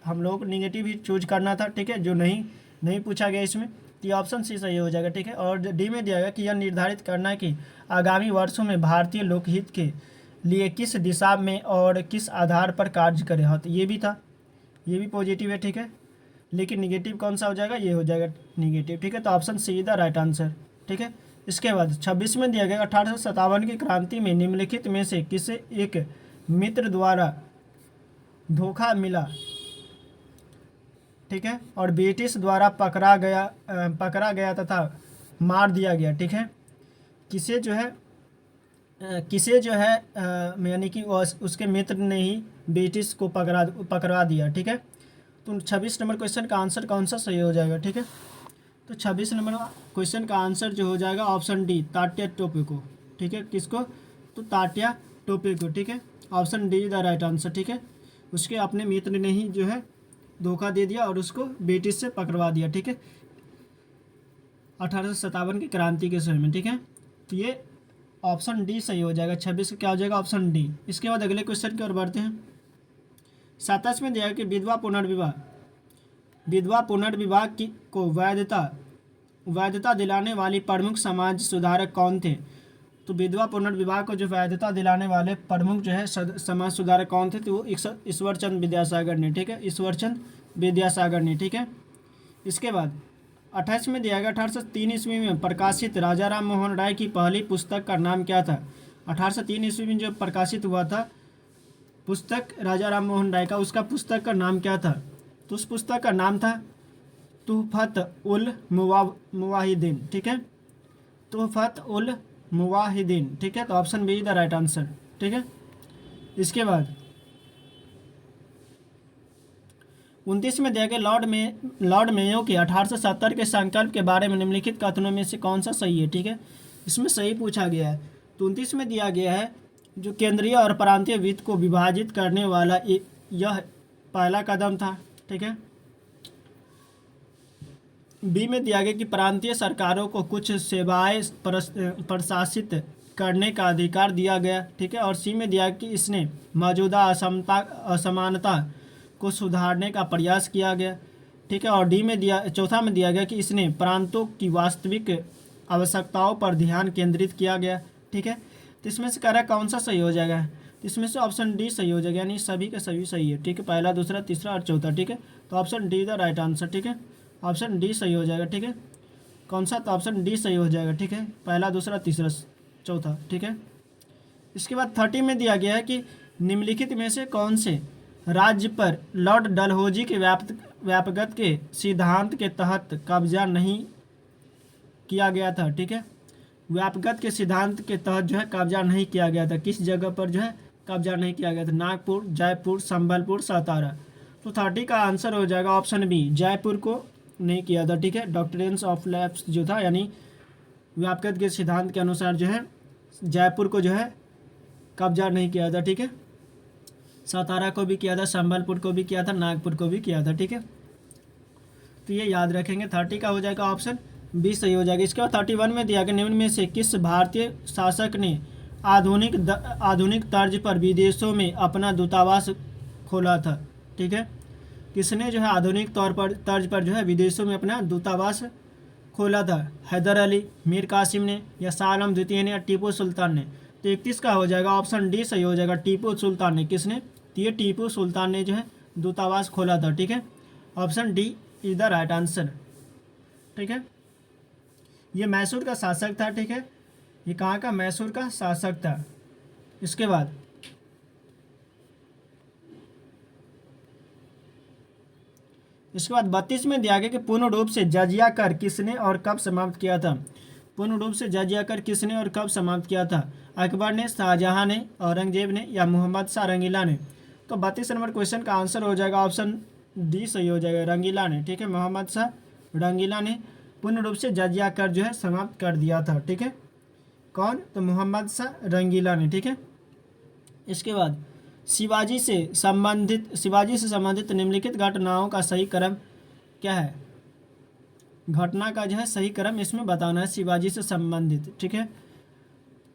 हम लोग निगेटिव ही चूज करना था, ठीक है, जो नहीं पूछा गया इसमें, तो ये ऑप्शन सी सही हो जाएगा, ठीक है। और डी में दिया गया कि यह निर्धारित करना है कि आगामी वर्षों में भारतीय लोकहित के लिए किस दिशा में और किस आधार पर कार्य करें, हाँ, तो ये भी था, ये भी पॉजिटिव है, ठीक है। लेकिन निगेटिव कौन सा हो जाएगा? ये हो जाएगा निगेटिव, ठीक है। तो option see the right answer, ठीक है। इसके बाद 26 में दिया गया 1857 की क्रांति में निम्नलिखित में से किसे एक मित्र द्वारा धोखा मिला, ठीक है, और ब्रिटिश द्वारा पकड़ा गया तथा मार दिया गया। ठीक है, किसे जो है यानी कि उसके मित्र ने ही ब्रिटिश को पकड़ा दिया। ठीक है, तो 26 नंबर क्वेश्चन का आंसर कौन सा सही हो जाएगा। ठीक है, तो 26 नंबर क्वेश्चन का आंसर जो हो जाएगा ऑप्शन डी, तात्या टोपे को। ठीक है, किसको, तो तात्या टोपे को। ठीक है, option D the right answer. ठीक है, उसके अपने मित्र ने ही जो है धोखा दे दिया और उसको ब्रिटिश से पकड़वा दिया। ठीक है, 1857 की क्रांति के समय में। ठीक है, तो ये ऑप्शन डी सही हो जाएगा। 26 का क्या हो जाएगा, ऑप्शन डी। इसके बाद अगले क्वेश्चन की ओर बढ़ते हैं। 27 में दिया कि विधवा पुनर्विवाह की को वैधता दिलाने वाली प्रमुख समाज सुधारक कौन थे। तो विधवा पुनर्विवाह को जो वैधता दिलाने वाले प्रमुख जो है समाज सुधारक कौन थे, तो वो ईश्वरचंद विद्यासागर ने। ठीक है, ईश्वरचंद विद्यासागर ने। ठीक है, इसके बाद 28 में दिया गया 1803 ईस्वी में प्रकाशित राजा राम मोहन राय की पहली पुस्तक का नाम क्या था। 1803 ईस्वी में जो प्रकाशित हुआ था पुस्तक राजा राम मोहन राय का, उसका पुस्तक का नाम क्या था। तो उस पुस्तक का नाम था तुहफत उल मुवाहिदीन। ठीक है, तुहफत उल मुवाहिदीन। ठीक है, तो option B the right answer. ठीक है, इसके बाद 29 में दिया गया लॉर्ड मेयो के 1870 के संकल्प के बारे में निम्नलिखित कथनों में से कौन सा सही है। ठीक है, इसमें सही पूछा गया है। तो 29 में दिया गया है जो केंद्रीय और प्रांतीय वित्त को विभाजित करने वाला यह पहला कदम था। ठीक है, बी में दिया गया कि प्रांतीय सरकारों को कुछ सेवाएं प्रशासित करने का अधिकार दिया गया। ठीक है, और सी में दिया कि इसने मौजूदा असमानता को सुधारने का प्रयास किया गया। ठीक है, और डी में चौथा में दिया गया कि इसने प्रांतों की वास्तविक आवश्यकताओं पर ध्यान केंद्रित किया गया। ठीक है, तो इसमें से कह कौन सा सही हो जाएगा, तो इसमें से ऑप्शन डी सही हो जाएगा, यानी सभी के सभी सही है। ठीक है, पहला दूसरा तीसरा और चौथा। ठीक है, तो option D the right answer. ठीक है, ऑप्शन डी सही हो जाएगा। ठीक है, कौन सा, तो ऑप्शन डी सही हो जाएगा। ठीक है, पहला दूसरा तीसरा चौथा। ठीक है, इसके बाद 30 में दिया गया है कि निम्नलिखित में से कौन से राज्य पर लॉर्ड डलहौजी के व्यापकता के सिद्धांत के तहत कब्जा नहीं किया गया था। ठीक है, व्यापकता के सिद्धांत के तहत जो है कब्जा नहीं किया गया था, किस जगह पर जो है कब्जा नहीं किया गया था, नागपुर, जयपुर, संबलपुर, सातारा। तो 30 का आंसर हो जाएगा ऑप्शन बी, जयपुर को नहीं किया था। ठीक है, डॉक्ट्रिन्स ऑफ लैप्स जो था, यानी व्यापकता के सिद्धांत के अनुसार जो है जयपुर को जो है कब्जा नहीं किया था। ठीक है, सातारा को भी किया था, संबलपुर को भी किया था, नागपुर को भी किया था। ठीक है, तो ये याद रखेंगे। 30 का हो जाएगा ऑप्शन बी सही हो जाएगा। इसके बाद 31 में दिया गया निम्न में से किस भारतीय शासक ने आधुनिक तर्ज पर विदेशों में अपना दूतावास खोला था। ठीक है, किसने जो है आधुनिक तर्ज पर जो है विदेशों में अपना दूतावास खोला था, हैदर अली, मीर कासिम ने, या शाह आलम द्वितीय ने, या टीपू सुल्तान ने। तो 31 का हो जाएगा ऑप्शन डी सही हो जाएगा, टीपू सुल्तान ने। किसने, तो ये टीपू सुल्तान ने जो है दूतावास खोला था। ठीक है, option D is the right answer. ठीक है, ये मैसूर का शासक था। ठीक है, ये कहाँ का, मैसूर का शासक था। इसके बाद इसके बाद 32 में दिया गया कि पूर्ण रूप से जजिया कर किसने और कब समाप्त किया था। पूर्ण रूप से जजिया कर किसने और कब समाप्त किया था, अकबर ने, शाहजहां ने, औरंगजेब ने, या मोहम्मद शाह रंगीला ने। तो 32 नंबर क्वेश्चन का आंसर हो जाएगा ऑप्शन डी सही हो जाएगा, रंगीला ने। ठीक है, मोहम्मद शाह रंगीला ने पूर्ण रूप से जजिया कर जो है समाप्त कर दिया था। ठीक है, कौन, तो मोहम्मद शाह रंगीला ने। ठीक है, इसके बाद शिवाजी से संबंधित निम्नलिखित घटनाओं का सही क्रम क्या है। घटना का जो है सही क्रम इसमें बताना है, शिवाजी से संबंधित। ठीक है,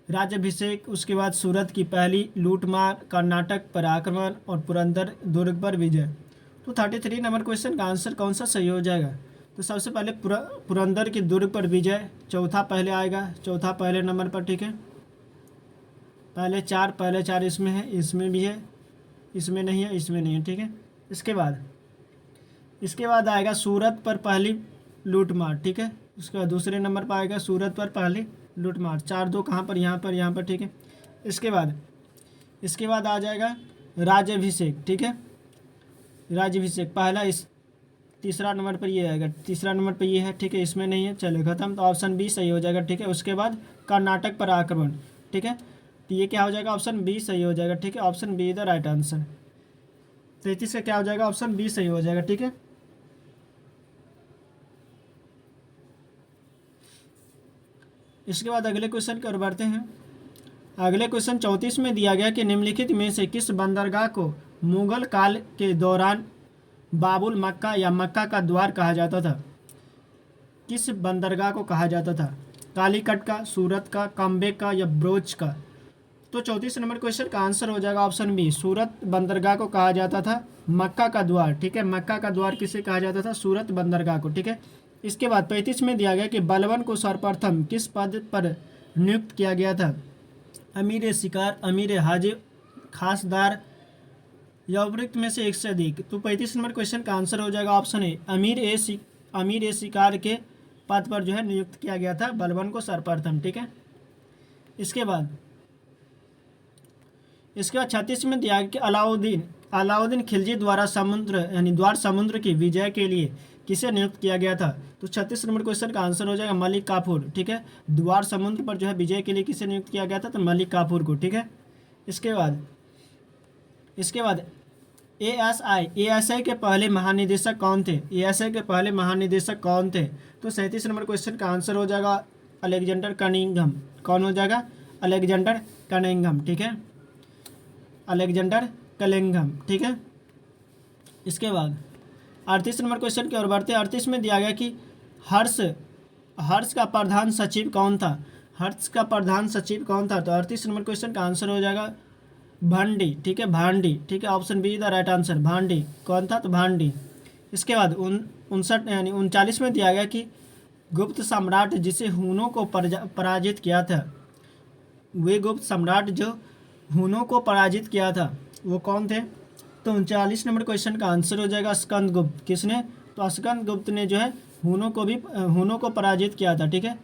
राज्याभिषेक, उसके बाद सूरत की पहली लूटमार, कर्नाटक पर आक्रमण, और पुरंदर दुर्ग पर विजय। तो 33 नंबर क्वेश्चन का आंसर कौन सा सही हो जाएगा, तो सबसे पहले पुरंदर की दुर्ग पर विजय, चौथा पहले आएगा, चौथा पहले नंबर पर। ठीक है, पहले चार इसमें है, इसमें भी है, इसमें नहीं है, इसमें नहीं है। ठीक है, इसके बाद आएगा सूरत पर पहली लूटमार। ठीक है, उसके बाद दूसरे नंबर पर आएगा सूरत पर पहली लूटमार, 4-2 कहाँ पर, यहाँ पर। ठीक है, इसके बाद आ जाएगा राज्याभिषेक। ठीक है, राज्याभिषेक पहला तीसरा नंबर पर ये आएगा, तीसरा नंबर पर ये है, ठीक है, इसमें नहीं है, चलो खत्म। तो ऑप्शन बी सही हो जाएगा, ठीक है। उसके बाद कर्नाटक पर आक्रमण, ठीक है, तो ये क्या हो जाएगा, ऑप्शन बी सही हो जाएगा, ठीक है। Option B the right answer. 33 का क्या हो जाएगा, ऑप्शन बी सही हो जाएगा, ठीक है। इसके बाद अगले क्वेश्चन की ओर बढ़ते हैं। अगले क्वेश्चन 34 में दिया गया कि निम्नलिखित में से किस बंदरगाह को मुगल काल के दौरान बाबुल मक्का या मक्का का द्वार कहा जाता था। किस बंदरगाह को कहा जाता था, कालीकट का, सूरत का, काम्बे का या ब्रोच का। तो 34 नंबर क्वेश्चन का आंसर हो जाएगा ऑप्शन बी, सूरत बंदरगाह को कहा जाता था मक्का का द्वार, ठीक है। मक्का का द्वार किसे कहा जाता था, सूरत बंदरगाह को, ठीक है। इसके बाद 35 में दिया गया कि बलबन को सर्वप्रथम किस पद पर नियुक्त किया गया था, अमीर शिकार, अमीर हाजिर, खासदार या उपयुक्त में से एक से अधिक। तो 35 नंबर क्वेश्चन का आंसर हो जाएगा ऑप्शन ए, अमीर शिकार के पद पर जो है नियुक्त किया गया था बलबन को सर्वप्रथम, ठीक है। इसके बाद 36 में दिया कि अलाउद्दीन खिलजी द्वारा द्वार समुद्र की विजय के लिए किसे नियुक्त किया गया था। तो 36 नंबर क्वेश्चन का आंसर हो जाएगा मलिक काफूर, ठीक है। द्वार समुद्र पर जो है विजय के लिए किसे नियुक्त किया गया था, तो मलिक काफूर को, ठीक है। इसके बाद एएसआई के पहले महानिदेशक कौन थे, एएसआई के पहले महानिदेशक कौन थे। तो 37 नंबर क्वेश्चन का आंसर हो जाएगा अलेक्जेंडर कनिंघम। कौन हो जाएगा, अलेक्जेंडर कनिंघम, ठीक है, अलेक्जेंडर कनिंघम, ठीक है। इसके बाद 38 नंबर क्वेश्चन की ओर बढ़ते हैं। 38 में दिया गया कि हर्ष का प्रधान सचिव कौन था, हर्ष का प्रधान सचिव कौन था। तो 38 नंबर क्वेश्चन का आंसर हो जाएगा भांडी, ठीक है, भांडी, ठीक है। Option B the right answer, भांडी कौन था, तो भांडी। इसके बाद 39 में दिया गया कि गुप्त सम्राट जिसे हुनों को पराजित किया था, वे गुप्त सम्राट जो हुनों को पराजित किया था वो कौन थे। तो 39 नंबर क्वेश्चन का आंसर हो जाएगा स्कंदगुप्त। किसने, तो स्कंदगुप्त ने जो है हुनों को पराजित किया था, ठीक है।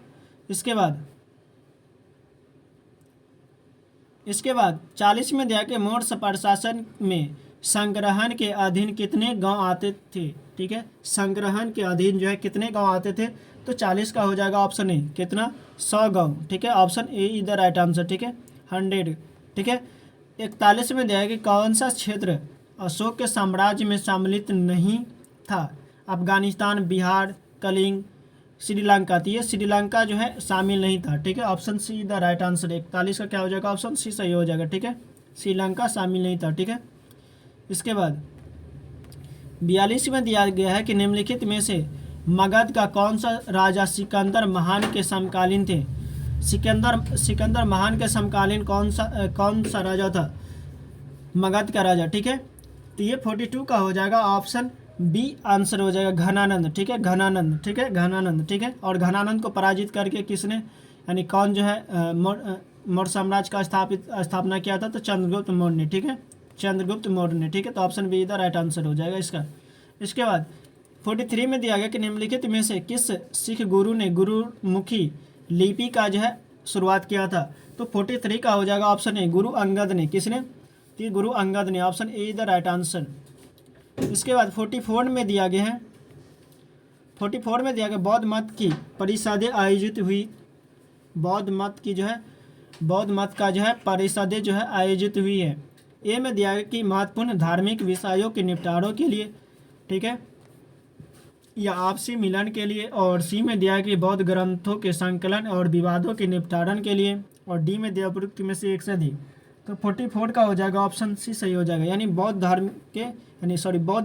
इसके बाद 40 में दिया कि मौर्य प्रशासन में संग्रहण के अधीन कितने गांव आते थे, ठीक है। संग्रहण के अधीन जो है कितने गांव आते थे। तो 40 का हो जाएगा ऑप्शन ए, कितना, 100 गांव, ठीक है। Option A is the right answer, ठीक है, 100, ठीक है। 41 में दिया कि कौन सा क्षेत्र अशोक के साम्राज्य में सम्मिलित नहीं था, अफगानिस्तान, बिहार, कलिंग, श्रीलंका। तो ये श्रीलंका जो है शामिल नहीं था, ठीक है। Option see the right answer. 41 का क्या हो जाएगा, ऑप्शन सी सही हो जाएगा, ठीक है, श्रीलंका शामिल नहीं था, ठीक है। इसके बाद 42 में दिया गया है कि निम्नलिखित में से मगध का कौन सा राजा सिकंदर महान के समकालीन थे। सिकंदर महान के समकालीन कौन सा राजा था, मगध का राजा, ठीक है। तो ये 42 का हो जाएगा, ऑप्शन बी आंसर हो जाएगा, घनानंद, ठीक है, घनानंद, ठीक है, घनानंद, ठीक है। और घनानंद को पराजित करके किसने, यानी कौन जो है मौर्य साम्राज्य का स्थापना किया था, तो चंद्रगुप्त मौर्य ने, ठीक है, चंद्रगुप्त मौर्य ने, ठीक है। तो option B the right answer हो जाएगा इसका। इसके बाद 43 में दिया गया कि निम्नलिखित में से किस सिख गुरु ने गुरुमुखी लिपि का जो है शुरुआत किया था। तो 43 का हो जाएगा ऑप्शन ए, गुरु अंगद ने। किसने, तो गुरु अंगद ने, option A the right answer. इसके बाद 44 में दिया गया है, 44 में दिया गया बौद्ध मत की परिषदें आयोजित हुई, बौद्ध मत का जो है परिषदें जो है आयोजित हुई है। ए में दिया गया कि महत्वपूर्ण धार्मिक विषयों के निपटारों के लिए, ठीक है, या आपसी मिलन के लिए। और सी में दिया गया कि बौद्ध ग्रंथों के संकलन और विवादों के निपटारण के लिए। और डी में दिया उपयुक्त में से एक से अधिक। तो 44 का हो जाएगा, ऑप्शन सी सही हो जाएगा, यानी बौद्ध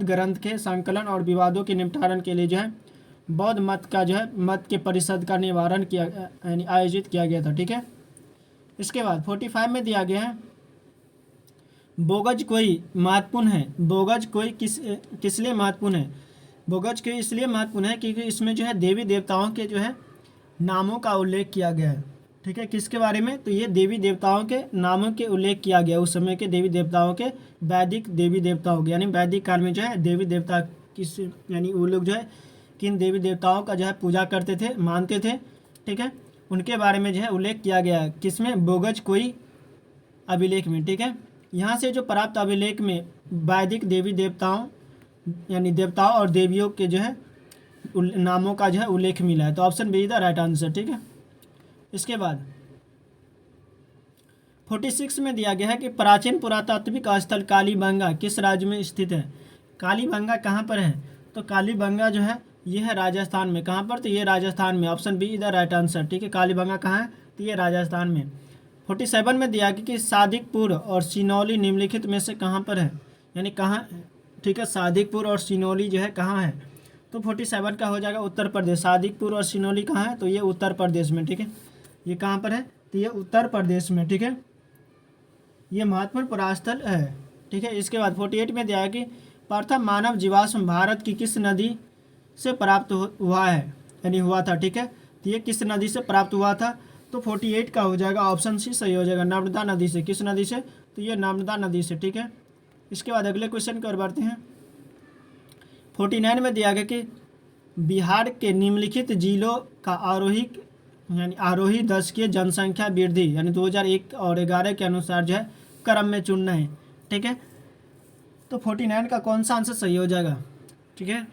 ग्रंथ के संकलन और विवादों के निपटारण के लिए जो है बौद्ध मत का जो है मत के परिषद का निवारण किया, यानी आयोजित किया गया था, ठीक है। इसके बाद 45 में दिया गया है बोगज कोई महत्वपूर्ण है। बोगज कोई किस लिए महत्वपूर्ण है, बोगज कोई इसलिए महत्वपूर्ण है क्योंकि इसमें जो है देवी देवताओं के जो है नामों का उल्लेख किया गया है, ठीक है। किसके बारे में, तो ये देवी देवताओं के नामों के उल्लेख किया गया, उस समय के देवी देवताओं के, वैदिक देवी देवताओं के, यानी वैदिक काल में जो है देवी देवता किस, यानी वो लोग जो है किन देवी देवताओं का जो है पूजा करते थे, मानते थे, ठीक है, उनके बारे में जो है उल्लेख किया गया है। किसमें, बोगज कोई अभिलेख में, ठीक है। यहाँ से जो प्राप्त अभिलेख में वैदिक देवी देवताओं यानी देवताओं और देवियों के जो है नामों का जो है उल्लेख मिला है। तो option B is the right answer, ठीक है। इसके बाद 46 में दिया गया है कि प्राचीन पुरातात्विक स्थल कालीबंगा किस राज्य में स्थित है। कालीबंगा कहाँ पर है? तो कालीबंगा जो है ये है राजस्थान में। कहाँ पर? तो ये राजस्थान में। Option B is the right answer, ठीक है। कालीबंगा कहाँ है? तो ये राजस्थान में। 47 में दिया गया कि सादिकपुर और सिनौली निम्नलिखित में से कहाँ पर है, यानी कहाँ, ठीक है। सादिकपुर और सिनौली जो है कहाँ है? तो 47 का हो जाएगा उत्तर प्रदेश। सादिकपुर और सिनौली कहाँ है? तो ये उत्तर प्रदेश में, ठीक है। ये कहाँ पर है? तो ये उत्तर प्रदेश में, ठीक है। ये महत्वपूर्ण पुरास्थल है, ठीक है। इसके बाद 48 में दिया है कि प्रथम मानव जीवाश्म भारत की किस नदी से प्राप्त हुआ है, यानी हुआ था, ठीक है। तो ये किस नदी से प्राप्त हुआ था? तो 48 का हो जाएगा ऑप्शन सी सही हो जाएगा, नर्मदा नदी से। किस नदी से? तो ये नर्मदा नदी से, ठीक है। इसके बाद अगले क्वेश्चन की ओर बढ़ते हैं। 49 में दिया गया कि बिहार के निम्नलिखित जिलों का आरोही यानी आरोही दशकीय जनसंख्या वृद्धि यानी 2001 और 11 के अनुसार जो है क्रम में चुनना है, ठीक है। तो 49 का कौन सा आंसर सही हो जाएगा, ठीक है।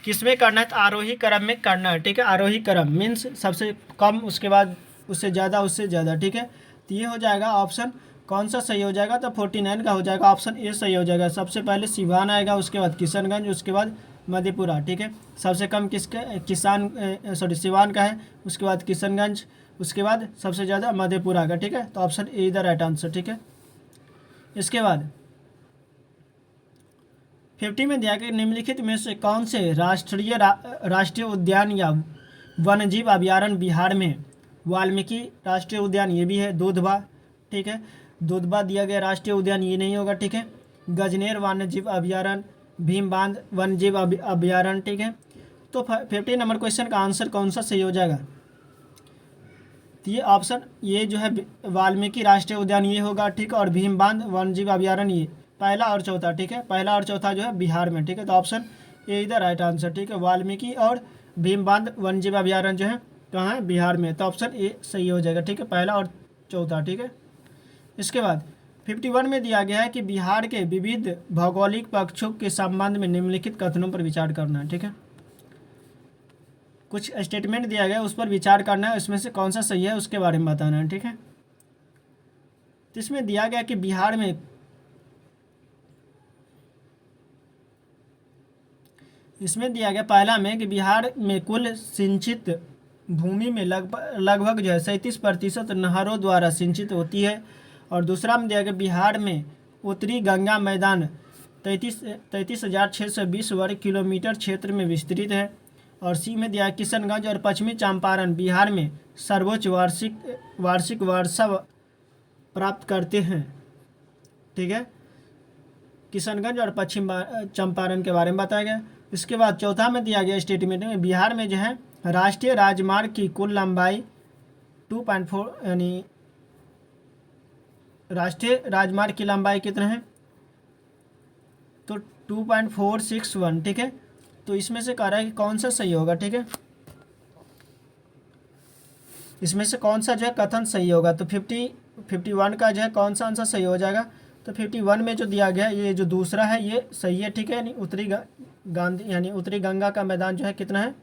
किस में करना है? तो आरोही क्रम में करना है, ठीक है। आरोही क्रम मीन्स सबसे कम, उसके बाद उससे ज़्यादा, उससे ज़्यादा, ठीक है। तो ये हो जाएगा ऑप्शन कौन सा सही हो जाएगा? तो 49 का हो जाएगा ऑप्शन ए सही हो जाएगा। सबसे पहले सिवान आएगा, उसके बाद किशनगंज, उसके बाद मधेपुरा, ठीक है। सबसे कम सिवान का है, उसके बाद किशनगंज, उसके बाद सबसे ज़्यादा मधेपुरा का, ठीक है। तो option A is the right answer, ठीक है। इसके बाद 50 में दिया कि निम्नलिखित में से कौन से राष्ट्रीय उद्यान या वन्यजीव अभयारण्य बिहार में? वाल्मीकि राष्ट्रीय उद्यान ये भी है, दुधवा, ठीक है। दुधवा दिया गया राष्ट्रीय उद्यान, ये नहीं होगा, ठीक है। गजनेर वन्यजीव अभयारण्य, भीमबांध वन्यजीव अभयारण्य, ठीक है। तो 50 नंबर क्वेश्चन का आंसर कौन सा सही हो जाएगा? तो ये ऑप्शन ये जो है वाल्मीकि राष्ट्रीय उद्यान ये होगा, ठीक है। और भीमबांध वन्यजीव अभयारण्य ये पहला और चौथा, ठीक है। पहला और चौथा जो है बिहार में, ठीक है। तो ऑप्शन ए इधर राइट आंसर, ठीक है। वाल्मीकि और भीमबांध वन्यजीव अभयारण्य जो है कहाँ है? बिहार में। तो ऑप्शन ए सही हो जाएगा, ठीक है। पहला और चौथा, ठीक है। इसके बाद 51 में दिया गया है कि बिहार के विविध भौगोलिक पक्षों के संबंध में निम्नलिखित कथनों पर विचार करना है, ठीक है। कुछ स्टेटमेंट दिया गया उस पर विचार करना है, उसमें से कौन सा सही है उसके बारे में बताना है, ठीक है। तो इसमें दिया गया कि बिहार में दिया गया पहला में कि बिहार में कुल सिंचित भूमि में लगभग जो है 37% नहरों द्वारा सिंचित होती है। और दूसरा में दिया गया बिहार में उत्तरी गंगा मैदान 33,620 वर्ग किलोमीटर क्षेत्र में विस्तृत है। और सी में दिया किशनगंज और पश्चिमी चंपारण बिहार में सर्वोच्च वार्षिक वर्षा प्राप्त करते हैं, ठीक है। किशनगंज और पश्चिम चंपारण के बारे में बताया गया। इसके बाद चौथा में दिया गया स्टेटमेंट में बिहार में जो है राष्ट्रीय राजमार्ग की कुल लंबाई 2.4 यानी राष्ट्रीय राजमार्ग की लंबाई कितना है? तो 2.461, ठीक है। तो इसमें से कह रहा है कि कौन सा सही होगा, ठीक है। इसमें से कौन सा जो है कथन सही होगा? तो 51 का जो है कौन सा आंसर सही हो जाएगा? तो 51 में जो दिया गया ये जो दूसरा है ये सही है, ठीक है। यानी उत्तरी गंगा का मैदान जो है कितना है?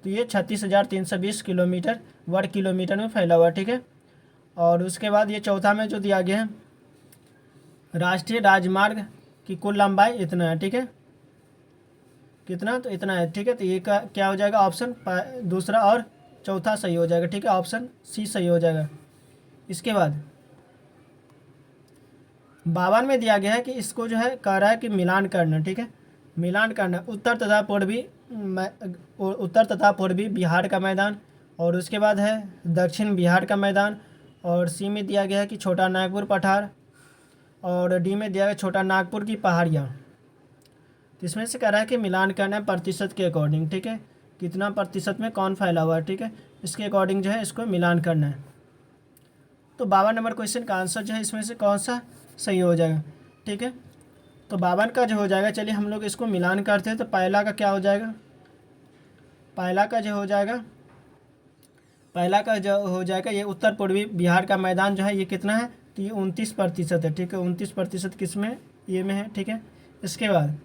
तो ये 36,320 किलोमीटर वर्ग किलोमीटर में फैला हुआ, ठीक है। और उसके बाद ये चौथा में जो दिया गया है राष्ट्रीय राजमार्ग की कुल लंबाई इतना है, ठीक है। कितना? तो इतना है, ठीक है। तो ये क्या हो जाएगा? ऑप्शन दूसरा और चौथा सही हो जाएगा, ठीक है। ऑप्शन सी सही हो जाएगा। इसके बाद 52 में दिया गया है कि इसको जो है कह रहा है कि मिलान करना, ठीक है। मिलान करना उत्तर तथा पूर्वी बिहार का मैदान, और उसके बाद है दक्षिण बिहार का मैदान, और सी में दिया गया है कि छोटा नागपुर पठार, और डी में दिया गया छोटा नागपुर की पहाड़ियाँ। तो इसमें से कह रहा है कि मिलान करना है प्रतिशत के अकॉर्डिंग, ठीक है। कितना प्रतिशत में कौन फैला हुआ है, ठीक है। इसके अकॉर्डिंग जो है इसको मिलान करना है। तो 52 नंबर क्वेश्चन का आंसर जो है इसमें से कौन सा सही हो जाएगा, ठीक है। तो 52 का जो हो जाएगा, चलिए हम लोग इसको मिलान करते हैं। तो पहला का क्या हो जाएगा? पहला का जो हो जाएगा ये उत्तर पूर्वी बिहार का मैदान जो है ये कितना है? तो ये 29% है, ठीक है। 29% किस में? ये में है, ठीक है। इसके बाद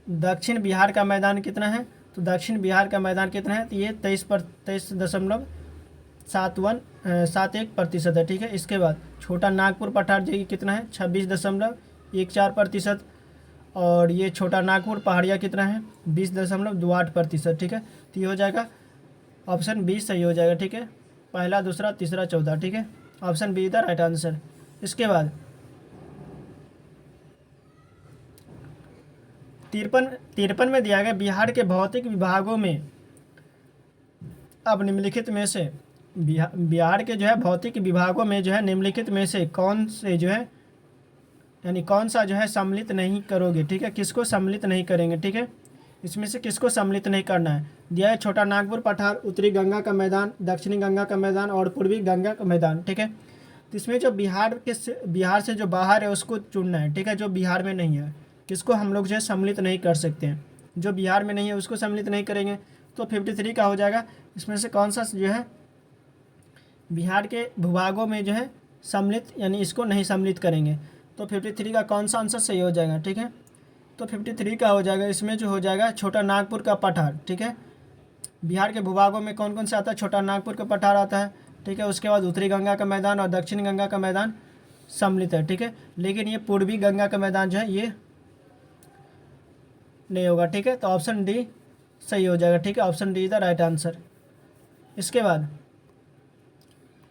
दक्षिण बिहार का मैदान कितना है, तो दक्षिण बिहार का मैदान कितना है, तो ये 23.71% है, ठीक है। इसके बाद छोटा नागपुर पठार जो कि कितना है, 26.14%, और ये छोटा नागपुर पहाड़िया कितना है, 20.28%, ठीक है। तो ये हो जाएगा ऑप्शन बी सही हो जाएगा, ठीक है। पहला, दूसरा, तीसरा, चौथा, ठीक है। Option B the right answer. इसके बाद 53 में दिया गया बिहार के भौतिक विभागों में अब निम्नलिखित में से बिहार के जो है भौतिक विभागों में जो है निम्नलिखित में से कौन से जो है यानी कौन सा जो है सम्मिलित नहीं करोगे, ठीक है। किसको सम्मिलित नहीं करेंगे, ठीक है। इसमें से किसको सम्मिलित नहीं करना है। दिया है छोटा नागपुर पठार, उत्तरी गंगा का मैदान, दक्षिणी गंगा का मैदान और पूर्वी गंगा का मैदान, ठीक है। तो इसमें जो बिहार से जो बाहर है उसको चुनना है, ठीक है। जो बिहार में नहीं है किसको हम लोग जो है सम्मिलित नहीं कर सकते हैं, जो बिहार में नहीं है उसको सम्मिलित नहीं करेंगे। तो 53 का हो जाएगा। इसमें से कौन सा जो है बिहार के भूभागों में जो है सम्मिलित यानी इसको नहीं सम्मिलित करेंगे। तो 53 का कौन सा आंसर सही हो जाएगा, ठीक है। तो 53 का हो जाएगा, इसमें जो हो जाएगा छोटा नागपुर का पठार, ठीक है। बिहार के भूभागों में कौन कौन सा आता है, छोटा नागपुर का पठार आता है, ठीक है। उसके बाद उत्तरी गंगा का मैदान और दक्षिण गंगा का मैदान सम्मिलित है, ठीक है। लेकिन ये पूर्वी गंगा का मैदान जो है ये नहीं होगा, ठीक है। तो ऑप्शन डी सही हो जाएगा, ठीक है। Option D is the right answer. इसके बाद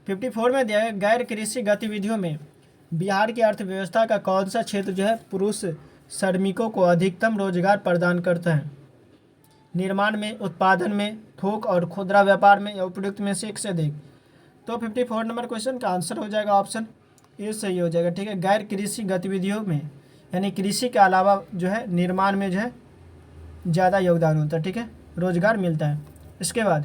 54 में दिया गया गैर कृषि गतिविधियों में बिहार की अर्थव्यवस्था का कौन सा क्षेत्र जो है पुरुष श्रमिकों को अधिकतम रोजगार प्रदान करता है। निर्माण में, उत्पादन में, थोक और खुदरा व्यापार में या उपयुक्त में से एक से अधिक। तो 54 नंबर क्वेश्चन का आंसर हो जाएगा ऑप्शन ए सही हो जाएगा, ठीक है। गैर कृषि गतिविधियों में यानी कृषि के अलावा जो है निर्माण में जो है ज़्यादा योगदान होता है, ठीक है, रोजगार मिलता है। इसके बाद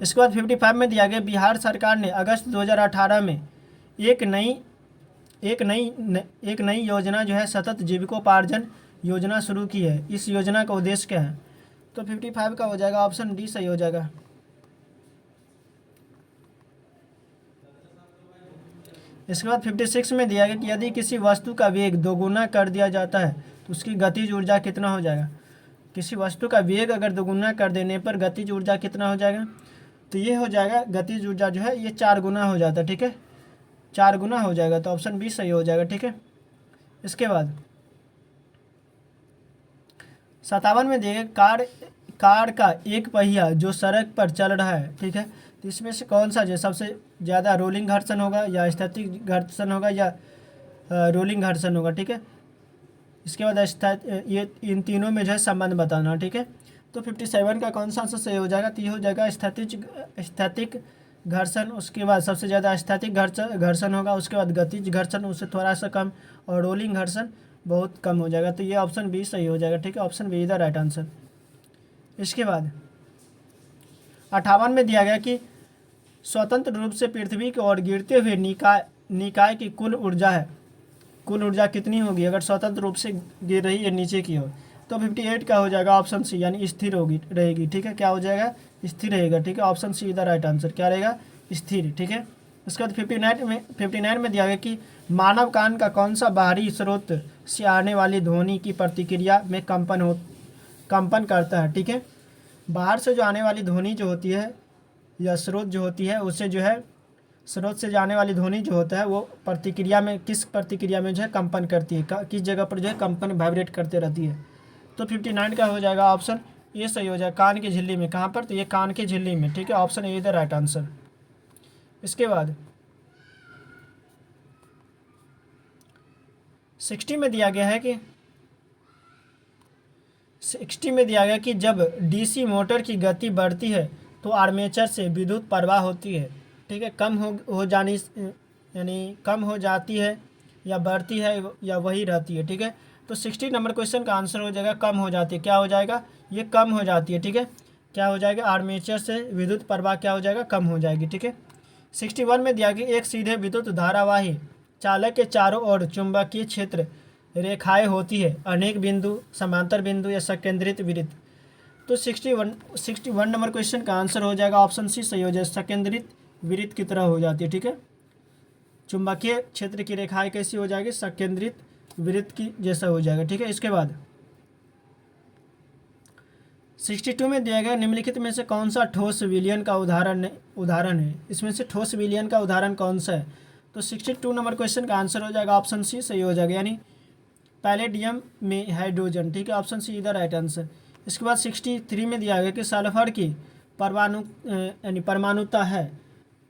55 में दिया गया बिहार सरकार ने अगस्त 2018 में एक नई योजना जो है सतत जीविकोपार्जन योजना शुरू की है। इस योजना का उद्देश्य क्या है। तो 55 का हो जाएगा ऑप्शन डी सही हो जाएगा। इसके बाद 56 में दिया गया कि यदि किसी वस्तु का वेग दोगुना कर दिया जाता है तो उसकी गतिज ऊर्जा कितना हो जाएगा। किसी वस्तु का वेग अगर दोगुना कर देने पर गतिज ऊर्जा कितना हो जाएगा, तो ये हो जाएगा गतिज ऊर्जा जो है ये 4 गुना हो जाता है, ठीक है, 4 गुना हो जाएगा। तो ऑप्शन बी सही हो जाएगा, ठीक है। इसके बाद 57 में दिए कार का एक पहिया जो सड़क पर चल रहा है, ठीक है। तो इसमें से कौन सा जो सबसे ज़्यादा रोलिंग घर्षण होगा या स्थैतिक घर्षण होगा या रोलिंग घर्षण होगा, ठीक है। इसके बाद ये इन तीनों में जो है संबंध बताना, ठीक है। तो 57 का कौन सा आंसर सही हो जाएगा, तो ये हो जाएगा स्थैतिक घर्षण। उसके बाद सबसे ज़्यादा स्थैतिक घर्षण होगा, उसके बाद गतिज घर्षण उससे थोड़ा सा कम और रोलिंग घर्षण बहुत कम हो जाएगा। तो ये ऑप्शन बी सही हो जाएगा, ठीक है। Option B is the right answer. इसके बाद 58 में दिया गया कि स्वतंत्र रूप से पृथ्वी की ओर गिरते हुए निकाय की कुल ऊर्जा कितनी होगी अगर स्वतंत्र रूप से गिर रही है नीचे की ओर। तो 58 का हो जाएगा ऑप्शन सी यानी स्थिर रहेगी, ठीक है। क्या हो जाएगा, स्थिर रहेगा, ठीक है। Option C is the right answer. क्या रहेगा, स्थिर, ठीक है। उसके बाद 59 में दिया गया कि मानव कान का कौन सा बाहरी स्रोत से आने वाली ध्वनि की प्रतिक्रिया में कंपन करता है, ठीक है। बाहर से जो आने वाली ध्वनि जो होती है या स्रोत जो होती है उससे जो है स्रोत से जाने वाली ध्वनि जो होता है वो किस प्रतिक्रिया में जो है कंपन करती है, किस जगह पर जो है कंपन वाइब्रेट करते रहती है। तो 59 का हो जाएगा ऑप्शन ये सही हो जाएगा, कान की झिल्ली में। कहाँ पर, तो ये कान की झिल्ली में, ठीक है। Option A is the right answer. इसके बाद 60 में दिया गया कि जब डीसी मोटर की गति बढ़ती है तो आर्मेचर से विद्युत प्रवाह होती है, ठीक है, कम हो जाती है या बढ़ती है या वही रहती है, ठीक है। तो 60 नंबर क्वेश्चन का आंसर हो जाएगा कम हो जाती है। क्या हो जाएगा, ये कम हो जाती है, ठीक है। क्या हो जाएगा, आर्मेचर से विद्युत प्रवाह क्या हो जाएगा, कम हो जाएगी, ठीक है। 61 में दिया गया एक सीधे विद्युत धारावाही चालक के चारों ओर चुंबकीय क्षेत्र रेखाएं होती है, अनेक बिंदु, समांतर बिंदु या संकेंद्रित वृत्त। तो 61 नंबर क्वेश्चन का आंसर हो जाएगा ऑप्शन सी सही हो जाएगा, संकेंद्रित वृत्त की तरह हो जाती है, ठीक है। चुंबकीय क्षेत्र की रेखाएं कैसी हो जाएगी, संकेंद्रित वृत्त की जैसा हो जाएगा, ठीक है। इसके बाद 62 में दिया गया निम्नलिखित में से कौन सा ठोस विलयन का उदाहरण है। इसमें से ठोस विलयन का उदाहरण कौन सा है। तो 62 नंबर क्वेश्चन का आंसर हो जाएगा ऑप्शन सी सही हो जाएगा, यानी पैलेडियम में हाइड्रोजन, ठीक है। ऑप्शन सी इधर राइट आंसर। इसके बाद 63 में दिया गया कि सल्फर की यानी परमाणुता है,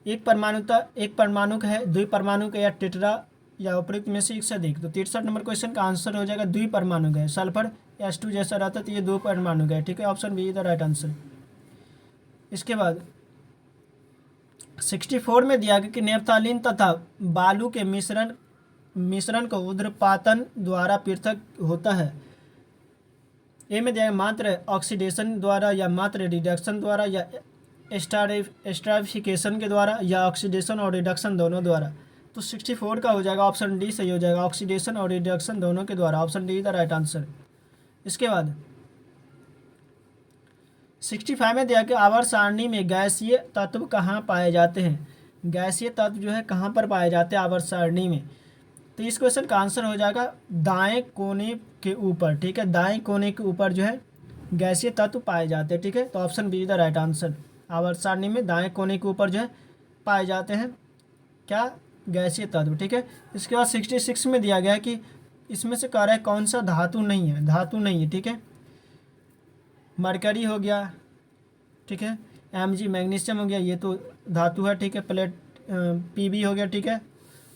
एक परमाणुक है, द्विपरमाणुक है, या टेट्रा, या उपयुक्त में से एक से अधिक। तो 63 नंबर क्वेश्चन का आंसर हो जाएगा द्विपरमाणुक है। सल्फर H2 जैसा रहता है तो ये दो परमाणुक है, ठीक है। Option B is the right answer. इसके बाद 64 में दिया गया कि नेफ्थालीन तथा बालू के मिश्रण को ऊर्ध्वपातन द्वारा पृथक होता है। ए में दिया गया मात्र ऑक्सीडेशन द्वारा, या मात्र रिडक्शन द्वारा, या एस्ट्राफिकेशन के द्वारा, या ऑक्सीडेशन और रिडक्शन दोनों द्वारा। तो 64 का हो जाएगा ऑप्शन डी सही हो जाएगा, ऑक्सीडेशन और रिडक्शन दोनों के द्वारा। Option D is the right answer. इसके बाद 65 में दिया कि आवर्त सारणी में गैसीय तत्व कहाँ पाए जाते हैं। गैसीय तत्व जो है कहाँ पर पाए जाते हैं आवर्त सारणी में। तो इस क्वेश्चन का आंसर हो जाएगा दाएं कोने के ऊपर, ठीक है। दाएं कोने के ऊपर जो है गैसीय तत्व पाए जाते हैं, ठीक है। तो option B is the right answer. आवर्त सारणी में दाएं कोने के ऊपर जो है पाए जाते हैं क्या, गैसीय तत्व, ठीक है। इसके बाद 66 में दिया गया है कि इसमें से कह रहा है कौन सा धातु नहीं है। धातु नहीं है, ठीक है। मरकरी हो गया, ठीक है। Mg मैग्नीशियम हो गया, ये तो धातु है, ठीक है। Pb हो गया, ठीक है।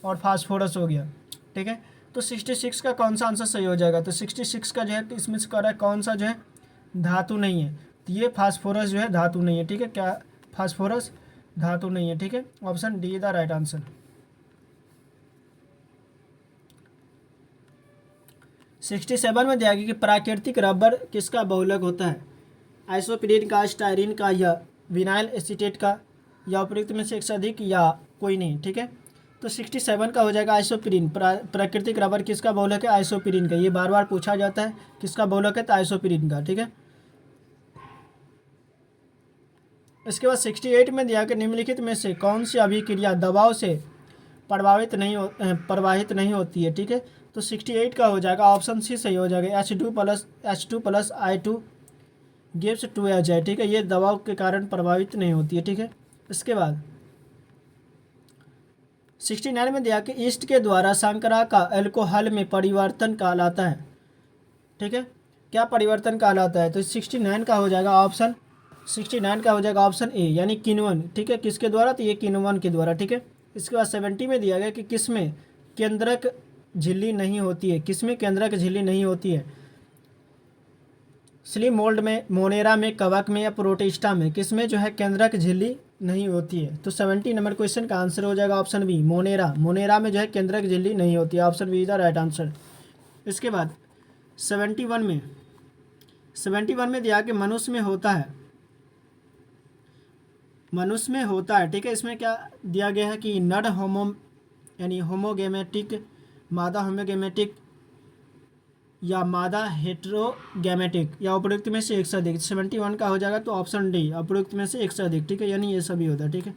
और फास्फोरस हो गया, ठीक है। तो 66 का कौन सा आंसर सही हो जाएगा। तो 66 का जो है इसमें से कह रहा है कौन सा जो है धातु नहीं है। तो ये फास्फोरस जो है धातु नहीं है, ठीक है। क्या फास्फोरस धातु नहीं है, ठीक है। Option D the right answer. 67 में दिया गया कि प्राकृतिक रबर किसका बहुलक होता है। आइसोप्रीन का, स्टायरीन का, या विनाइल एसीटेट का, या उपयुक्त में से एक से अधिक, या कोई नहीं, ठीक है। तो 67 का हो जाएगा आइसोप्रीन। प्राकृतिक रबर किसका बहुलक है, आइसोप्रीन का। ये बार बार पूछा जाता है किसका बहुलक है, तो आइसोप्रीन का, ठीक है। इसके बाद 68 में दिया कि निम्नलिखित में से कौन सी अभिक्रिया दबाव से प्रवाहित नहीं होती है, ठीक है। तो 68 का हो जाएगा ऑप्शन सी सही हो जाएगा, H2 + I2 गिव्स 2H है, ठीक है। ये दबाव के कारण प्रभावित नहीं होती है, ठीक है। इसके बाद 69 में दिया कि ईस्ट के द्वारा शर्करा का अल्कोहल में परिवर्तन कहलाता है, ठीक है। क्या परिवर्तन कहलाता है। तो 69 का हो जाएगा ऑप्शन 69 का हो जाएगा ऑप्शन ए, यानी किण्वन, ठीक है। किसके द्वारा, तो ये किण्वन के द्वारा, ठीक है। इसके बाद 70 में दिया गया कि किसमें केंद्रक झिल्ली नहीं होती है। किसमें केंद्रक झिल्ली नहीं होती है। स्लिम मोल्ड में, मोनेरा में, कवक में, या प्रोटिस्टा में, किसमें जो है केंद्रक झिल्ली नहीं होती है। तो 70 नंबर क्वेश्चन का आंसर हो जाएगा ऑप्शन बी, मोनेरा। मोनेरा में जो है केंद्रक झिल्ली नहीं होती है। Option B is the right answer. इसके बाद 71 में दिया कि मनुष्य में होता है, ठीक है। इसमें क्या दिया गया है कि नर यानी होमोगेमेटिक, मादा होमोगेमेटिक, या मादा हेट्रोगैमेटिक, या उपयुक्त में से एक से अधिक। 71 का हो जाएगा तो ऑप्शन डी, उपयुक्त में से एक से अधिक, ठीक है। यानी ये सभी होता है, ठीक है,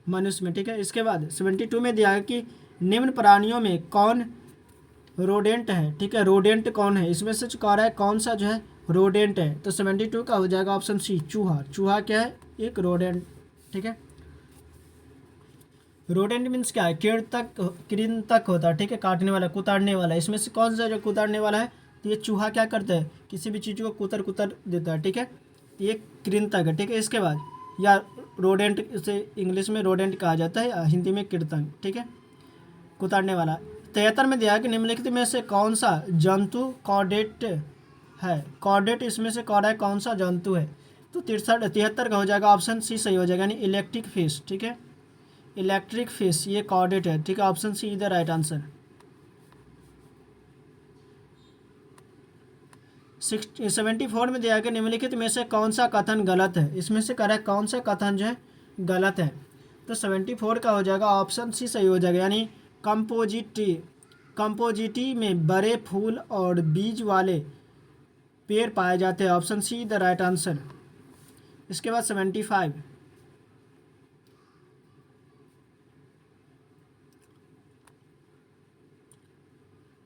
मनुष्य में, ठीक है। इसके बाद 72 में दिया है कि निम्न प्राणियों में कौन रोडेंट है, ठीक है। रोडेंट कौन है, इसमें से कह रहा है कौन सा जो है रोडेंट है। तो 72 का हो जाएगा ऑप्शन सी, चूहा। चूहा क्या है, एक रोडेंट, ठीक है। रोडेंट मीन्स क्या है, कृंतक होता है, ठीक है, काटने वाला, कुतरने वाला। इसमें से कौन सा जो कुतरने वाला है, तो ये चूहा क्या करता है, किसी भी चीज़ को कुतर देता है, ठीक है। तो ये कृंतक है, ठीक है। इसके बाद या रोडेंट, इसे इंग्लिश में रोडेंट कहा जाता है, हिंदी में कृंतक, ठीक है, कुतरने वाला। 73 में दिया है कि निम्नलिखित में से कौन सा जंतु कॉर्डेट है। कॉर्डेट इसमें से कह रहा है कौन सा जंतु है। तो 73 का हो जाएगा ऑप्शन सी सही हो जाएगा, यानी इलेक्ट्रिक फिश, ठीक है। इलेक्ट्रिक फिश ये कॉर्डेट है, ठीक है। Option C is the right answer. 74 में दिया गया निम्नलिखित में से कौन सा कथन गलत है। इसमें से कह रहा है कौन सा कथन जो है गलत है। तो 74 का हो जाएगा ऑप्शन सी सही हो जाएगा, यानी कंपोजिटी में बड़े फूल और बीज वाले पेड़ पाए जाते हैं। Option see the right answer. इसके बाद 75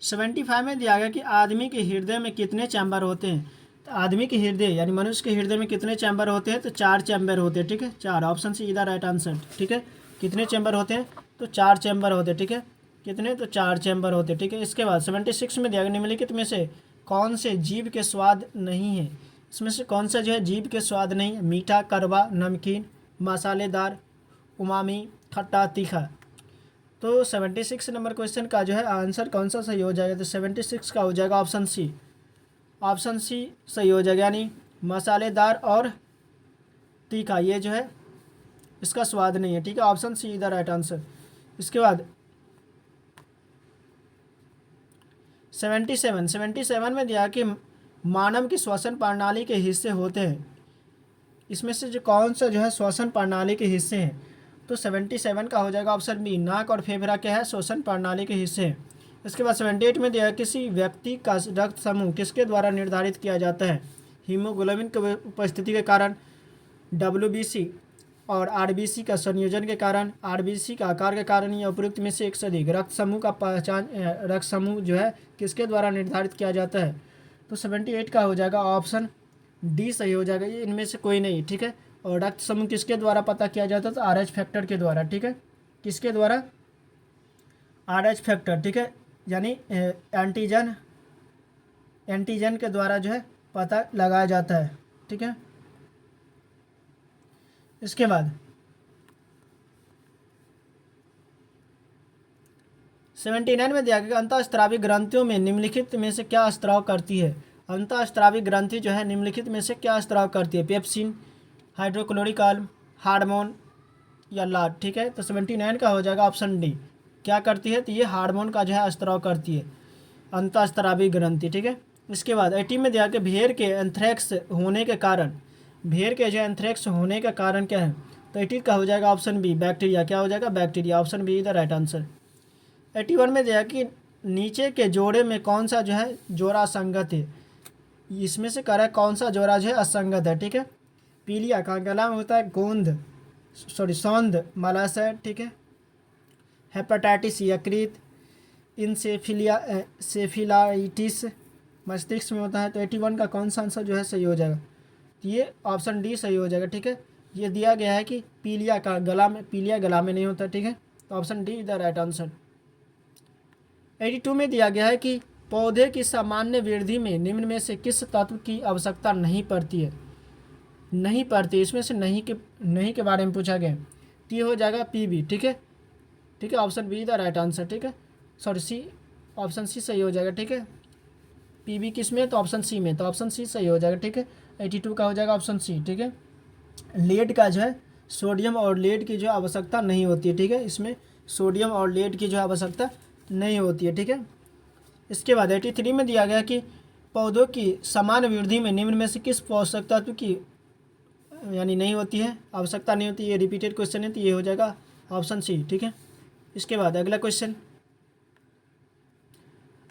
75 में दिया गया कि आदमी के हृदय में कितने चैम्बर होते हैं। तो आदमी के हृदय यानी मनुष्य के हृदय में कितने चैम्बर होते हैं, तो 4 चैम्बर होते हैं, ठीक है, 4, ऑप्शन सी इधर राइट आंसर, ठीक है। कितने चैम्बर होते हैं, तो 4 चैम्बर होते हैं, ठीक है, कितने, तो 4 चैम्बर होते हैं, ठीक है। इसके बाद 76 में दिया गया निम्नलिखित में से कौन से जीव के स्वाद नहीं है। इसमें से कौन सा जो है जीव के स्वाद नहीं है, मीठा, कड़वा, नमकीन, मसालेदार, उमामी, खट्टा, तीखा। तो 76 नंबर क्वेश्चन का जो है आंसर कौन सा सही हो जाएगा, तो 76 का हो जाएगा ऑप्शन सी, ऑप्शन सी सही हो जाएगा, यानी मसालेदार और तीखा ये जो है इसका स्वाद नहीं है, ठीक है, ऑप्शन सी इधर राइट आंसर। इसके बाद 77 में दिया कि मानव की श्वसन प्रणाली के हिस्से होते हैं। इसमें से जो कौन सा जो है श्वसन प्रणाली के हिस्से हैं, तो 77 का हो जाएगा ऑप्शन बी, नाक और फेफड़ा क्या है, श्वसन प्रणाली के हिस्से हैं। इसके बाद 78 में दिया किसी व्यक्ति का रक्त समूह किसके द्वारा निर्धारित किया जाता है, हीमोग्लोबिन की उपस्थिति के कारण, WBC और RBC का संयोजन के कारण, RBC का आकार के कारण, या उपयुक्त में से एक से अधिक। रक्त समूह का पहचान, रक्त समूह जो है किसके द्वारा निर्धारित किया जाता है, तो 78 का हो जाएगा ऑप्शन डी सही हो जाएगा, ये इनमें से कोई नहीं, ठीक है। और रक्त समूह किसके द्वारा पता किया जाता है, तो RH फैक्टर के द्वारा, ठीक है, किसके द्वारा, RH फैक्टर, ठीक है, यानी एंटीजन के द्वारा जो है पता लगाया जाता है, ठीक है। इसके बाद 79 में दिया गया अंतःस्रावी ग्रंथियों में निम्नलिखित में से क्या स्त्राव करती है। अंतःस्रावी ग्रंथि जो है निम्नलिखित में से क्या स्त्राव करती है, पेप्सिन, हाइड्रोक्लोरिक अम्ल, हार्मोन या लाद, ठीक है। तो 79 का हो जाएगा ऑप्शन डी, क्या करती है, तो ये हार्मोन का जो है स्त्राव करती है, अंतःस्रावी ग्रंथि, ठीक है। इसके बाद 80 में दिया कि भेड़ के एंथ्रेक्स होने के कारण, भेड़ के जो एंथ्रेक्स होने का कारण क्या है, तो 80 का हो जाएगा ऑप्शन बी, बैक्टीरिया, क्या हो जाएगा, bacteria, option B is the right answer. 81 में दिया कि नीचे के जोड़े में कौन सा जो है जोड़ा असंगत है, इसमें से कह रहा है कौन सा जोड़ा जो है असंगत है, ठीक है। पीलिया का गला में होता है गोंद, सौंध मलाशय, ठीक है। हेपेटाइटिस यकृत, सेफिलाइटिस मस्तिष्क में होता है। तो 81 का कौन सा आंसर जो है सही हो जाएगा, तो ये ऑप्शन डी सही हो जाएगा, ठीक है। ये दिया गया है कि पीलिया का गला में, पीलिया गला में नहीं होता, ठीक है, तो option D is the right answer. 82 में दिया गया है कि पौधे की सामान्य वृद्धि में निम्न में से किस तत्व की आवश्यकता नहीं पड़ती है, नहीं पड़ती, इसमें से नहीं के बारे में पूछा गया, तो ये हो जाएगा PB, ठीक है, ठीक है, option B the right answer, ठीक है, सॉरी सी, ऑप्शन सी सही हो जाएगा, ठीक है। PB किस में, तो ऑप्शन सी में, तो ऑप्शन सी सही हो जाएगा, ठीक है। 82 का हो जाएगा ऑप्शन सी, ठीक है। लेड का जो है सोडियम और लेड की जो आवश्यकता नहीं होती है, ठीक है, इसमें सोडियम और लेड की जो आवश्यकता नहीं होती है, ठीक है। इसके बाद 83 में दिया गया कि पौधों की समान वृद्धि में निम्न में से किस पोषक तत्व की यानी नहीं होती है, आवश्यकता नहीं होती, ये रिपीटेड क्वेश्चन है, तो ये हो जाएगा ऑप्शन सी, ठीक है। इसके बाद अगला क्वेश्चन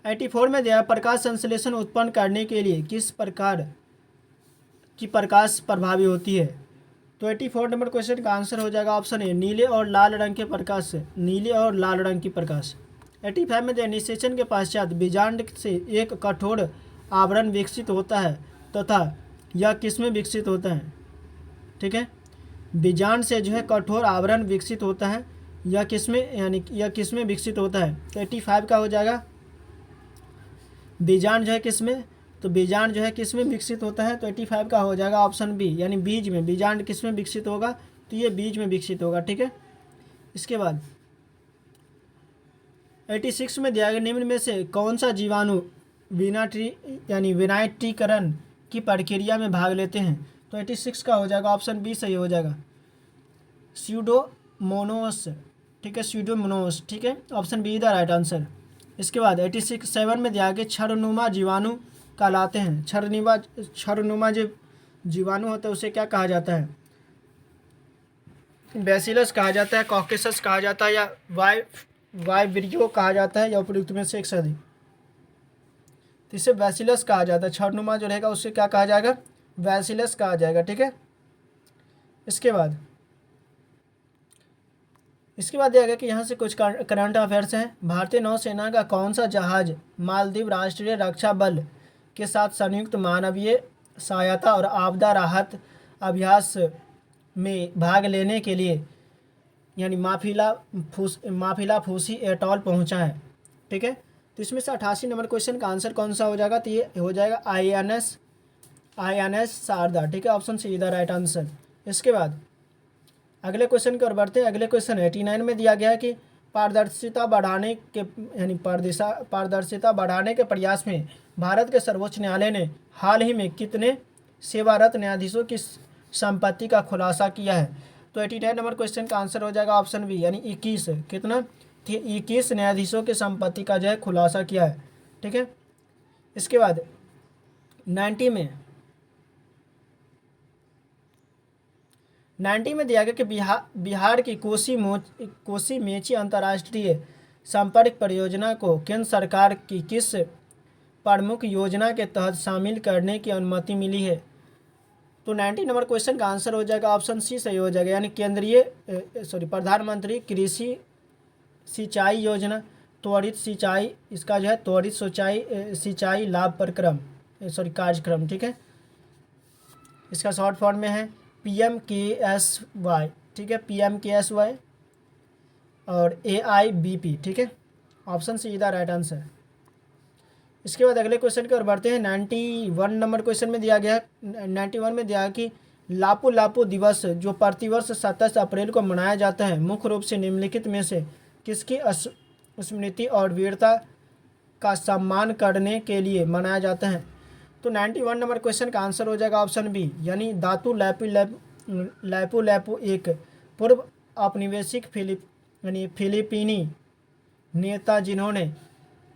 84 में दिया प्रकाश संश्लेषण उत्पन्न करने के लिए किस प्रकार की प्रकाश प्रभावी होती है। तो 84 नंबर क्वेश्चन का आंसर हो जाएगा ऑप्शन ए, नीले और लाल रंग के प्रकाश से, नीले और लाल रंग की प्रकाश। 85 में दिया निषेचन के पश्चात बीजांड से एक कठोर आवरण विकसित होता है तथा यह किसमें विकसित होता है, ठीक है, बीजांड से जो है कठोर आवरण विकसित होता है, यह किसमें, यानी यह किसमें विकसित होता है, तो 85 का हो जाएगा बीजांड जो है किसमें, तो बीजांड जो है किसमें विकसित होता है, तो 85 का हो जाएगा ऑप्शन बी, यानी बीज में, बीजांड किसमें विकसित होगा, तो ये बीज में विकसित होगा, ठीक है। इसके बाद 86 में दिया गया निम्न में से कौन सा जीवाणु विनाइट्रीकरण की प्रक्रिया में भाग लेते हैं, तो 86 का हो जाएगा ऑप्शन बी सही हो जाएगा, स्यूडोमोनास, ठीक है, स्यूडोमोनास, ठीक है, option B the right answer. इसके बाद 87 में दिया गया क्षरनुमा जीवाणु कहलाते हैं, क्षरनुमा जो जीवाणु होता है उसे क्या कहा जाता है, बैसिलस कहा जाता है, कॉकेसस कहा जाता है, या वाइब्रियो कहा जाता है, या उपयुक्त में से एक से अधिक। तो इसे बैसिलस कहा जाता है, क्षरनुमा जो रहेगा उससे क्या कहा जाएगा, बैसिलस कहा जाएगा, ठीक है। इसके बाद इसके बाद दिया गया कि यहाँ से कुछ करंट अफेयर्स हैं। भारतीय नौसेना का कौन सा जहाज मालदीव राष्ट्रीय रक्षा बल के साथ संयुक्त मानवीय सहायता और आपदा राहत अभ्यास में भाग लेने के लिए यानी माफिला फूसी एटॉल पहुंचा है। ठीक है, तो इसमें से 88 नंबर क्वेश्चन का आंसर कौन सा हो जाएगा? तो ये हो जाएगा INS शारदा। ठीक है, option C is the right answer. इसके बाद अगले क्वेश्चन की ओर बढ़ते हैं। अगले क्वेश्चन 89 में दिया गया है कि पारदर्शिता बढ़ाने के पारदर्शिता बढ़ाने के प्रयास में भारत के सर्वोच्च न्यायालय ने हाल ही में कितने सेवारत न्यायाधीशों की संपत्ति का खुलासा किया है? तो 89 नंबर क्वेश्चन का आंसर हो जाएगा ऑप्शन बी यानी 21। कितना? 21 न्यायाधीशों की संपत्ति का जो है खुलासा किया है। ठीक है, इसके बाद 90 में दिया गया कि बिहार की कोसी मेची अंतर्राष्ट्रीय संपर्क परियोजना को केंद्र सरकार की किस प्रमुख योजना के तहत शामिल करने की अनुमति मिली है? तो 90 नंबर क्वेश्चन का आंसर हो जाएगा ऑप्शन सी सही हो जाएगा यानी प्रधानमंत्री कृषि सिंचाई योजना, त्वरित सिंचाई, इसका जो है त्वरित सिंचाई लाभ कार्यक्रम। ठीक है, इसका शॉर्ट फॉर्म में है PMKSY। ठीक है, PMKSY और AIBP। ठीक है, option C is the right answer. इसके बाद अगले क्वेश्चन की ओर बढ़ते हैं। 91 नंबर क्वेश्चन में दिया गया है 91 में दिया है कि लापू लापू दिवस जो प्रतिवर्ष 27 अप्रैल को मनाया जाता है मुख्य रूप से निम्नलिखित में से किसकी स्मृति और वीरता का सम्मान करने के लिए मनाया जाता है? तो 91 नंबर क्वेश्चन का आंसर हो जाएगा ऑप्शन बी यानी दातू लैपू एक पूर्व औपनिवेशिक फिलिपीनी नेता जिन्होंने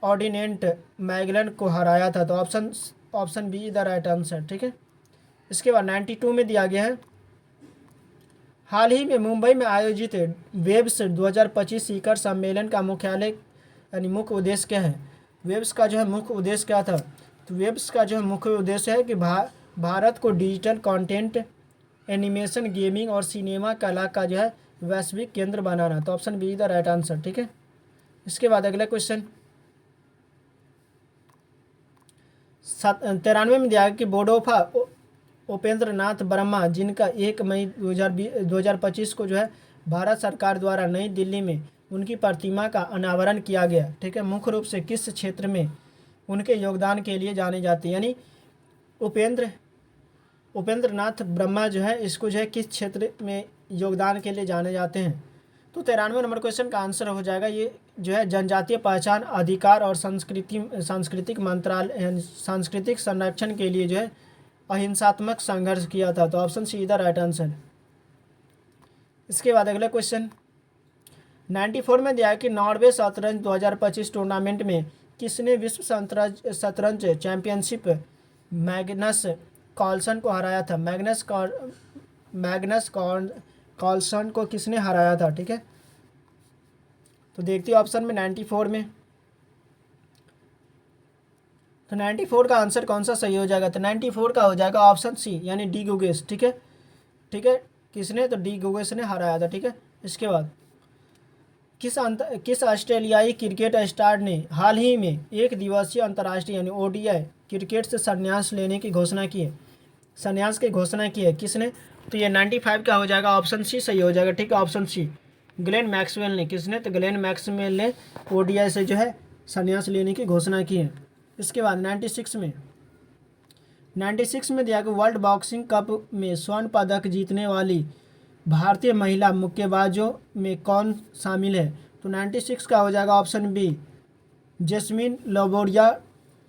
ऑर्डिनेंट मैगलन को हराया था। तो option B the right answer. ठीक है, इसके बाद 92 में दिया गया है हाल ही में मुंबई में आयोजित वेब्स 2025 शिखर सम्मेलन का मुख्य उद्देश्य क्या है? वेब्स का जो है मुख्य उद्देश्य क्या था? तो वेब्स का जो है मुख्य उद्देश्य है कि भारत को डिजिटल कंटेंट, एनिमेशन, गेमिंग और सिनेमा कला का जो है वैश्विक केंद्र बनाना। तो option B the right answer. ठीक है, इसके बाद अगला क्वेश्चन 93 में दिया कि बोडोफा उपेंद्र नाथ ब्रह्मा जिनका 1 मई 2025 को जो है भारत सरकार द्वारा नई दिल्ली में उनकी प्रतिमा का अनावरण किया गया। ठीक है, मुख्य रूप से किस क्षेत्र में उनके योगदान के लिए जाने जाते हैं? यानी उपेंद्र नाथ ब्रह्मा जो है इसको जो है किस क्षेत्र में योगदान के लिए जाने जाते हैं? तो 93 नंबर क्वेश्चन का आंसर हो जाएगा ये जो है जनजातीय पहचान अधिकार और सांस्कृतिक मंत्रालय सांस्कृतिक संरक्षण के लिए जो है अहिंसात्मक संघर्ष किया था। तो option see the right answer. इसके बाद अगला क्वेश्चन 94 में दिया है कि नॉर्वे शतरंज 2025 टूर्नामेंट में किसने विश्व शतरंज चैंपियनशिप मैग्नस कार्लसन को हराया था? मैग्नस कार्लसन को किसने हराया था? ठीक है, तो देखते हैं ऑप्शन में 94 में। तो 94 का आंसर कौन सा सही हो जाएगा? तो 94 का हो जाएगा ऑप्शन सी यानी डी गुगेस। ठीक है, किसने? तो डी गुगेस ने हराया था। ठीक है, इसके बाद किस ऑस्ट्रेलियाई क्रिकेट स्टार ने हाल ही में एक दिवसीय अंतर्राष्ट्रीय यानी ODI क्रिकेट से संन्यास की घोषणा की है? किसने? तो ये 95 का हो जाएगा ऑप्शन सी सही हो जाएगा। ठीक है, ऑप्शन सी ग्लेन मैक्सवेल ने। किसने? तो ग्लेन मैक्सवेल ने ODI से जो है संन्यास लेने की घोषणा की है। इसके बाद 96 में दिया कि वर्ल्ड बॉक्सिंग कप में स्वर्ण पदक जीतने वाली भारतीय महिला मुक्केबाजों में कौन शामिल है? तो 96 का हो जाएगा ऑप्शन बी जैस्मिन लोबोरिया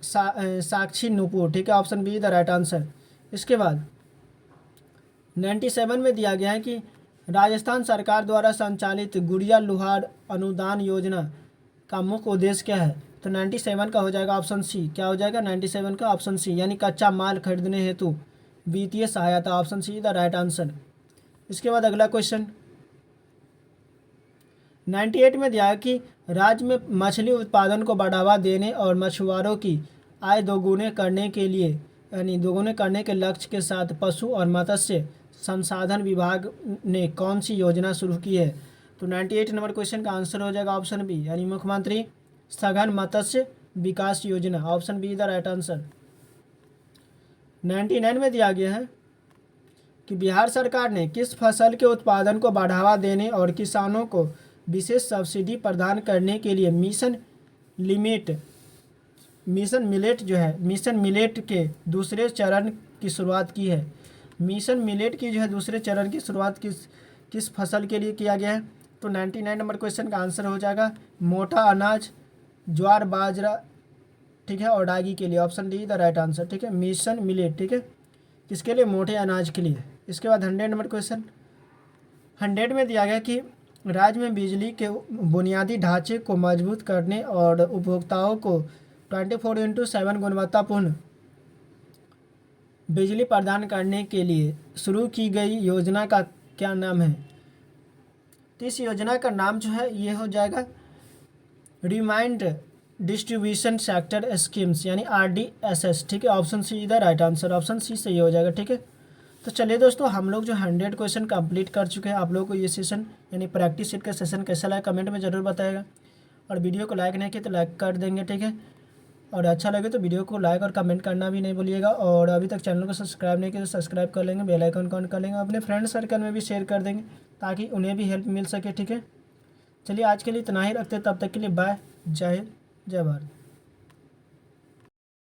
साक्षी नुपुर। ठीक है, option B the right answer. इसके बाद 97 में दिया गया है कि राजस्थान सरकार द्वारा संचालित गुड़िया लुहार अनुदान योजना का मुख्य उद्देश्य क्या है? तो 97 का हो जाएगा ऑप्शन सी। क्या हो जाएगा 97 का? ऑप्शन सी यानी कच्चा माल खरीदने हेतु वित्तीय सहायता। Option see the right answer. इसके बाद अगला क्वेश्चन 98 में दिया है कि राज्य में मछली उत्पादन को बढ़ावा देने और मछुआरों की आय दोगुने करने के लक्ष्य के साथ पशु और मत्स्य संसाधन विभाग ने कौन सी योजना शुरू की है? तो 98 नंबर क्वेश्चन का आंसर हो जाएगा ऑप्शन बी, यानी मुख्यमंत्री सघन मत्स्य विकास योजना, option B the right answer. 99 में दिया गया है कि बिहार सरकार ने किस फसल के उत्पादन को बढ़ावा देने और किसानों को विशेष सब्सिडी प्रदान करने के लिए मिशन मिलेट के दूसरे चरण की शुरुआत की है। मिशन मिलेट की जो है दूसरे चरण की शुरुआत किस फसल के लिए किया गया है? तो 99 नंबर क्वेश्चन का आंसर हो जाएगा मोटा अनाज, ज्वार बाजरा, ठीक है, और रागी के लिए, option D the right answer, ठीक है, मिशन मिलेट, ठीक है, किसके लिए? मोटे अनाज के लिए। इसके बाद 100 नंबर क्वेश्चन, 100 में दिया गया कि राज्य में बिजली के बुनियादी ढांचे को मजबूत करने और उपभोक्ताओं को 24/7 गुणवत्तापूर्ण बिजली प्रदान करने के लिए शुरू की गई योजना का क्या नाम है? तो इस योजना का नाम जो है ये हो जाएगा रिमाइंड डिस्ट्रीब्यूशन सेक्टर स्कीम्स, यानी RDSS, ठीक है, ऑप्शन सी इधर राइट आंसर, ऑप्शन सी सही हो जाएगा, ठीक है। तो चलिए दोस्तों, हम लोग जो 100 क्वेश्चन कंप्लीट कर चुके हैं। आप लोगों को ये सेशन यानी प्रैक्टिस सेट का सेशन कैसा लगा कमेंट में ज़रूर बताएगा, और वीडियो को लाइक नहीं किया तो लाइक कर देंगे, ठीक है, और अच्छा लगे तो वीडियो को लाइक और कमेंट करना भी नहीं भूलिएगा, और अभी तक चैनल को सब्सक्राइब नहीं किया तो सब्सक्राइब कर लेंगे, बेल आइकन ऑन कर लेंगे, अपने फ्रेंड सर्कल में भी शेयर कर देंगे ताकि उन्हें भी हेल्प मिल सके, ठीक है। चलिए आज के लिए इतना ही रखते हैं, तब तक के लिए बाय, जय हिंद, जय भारत।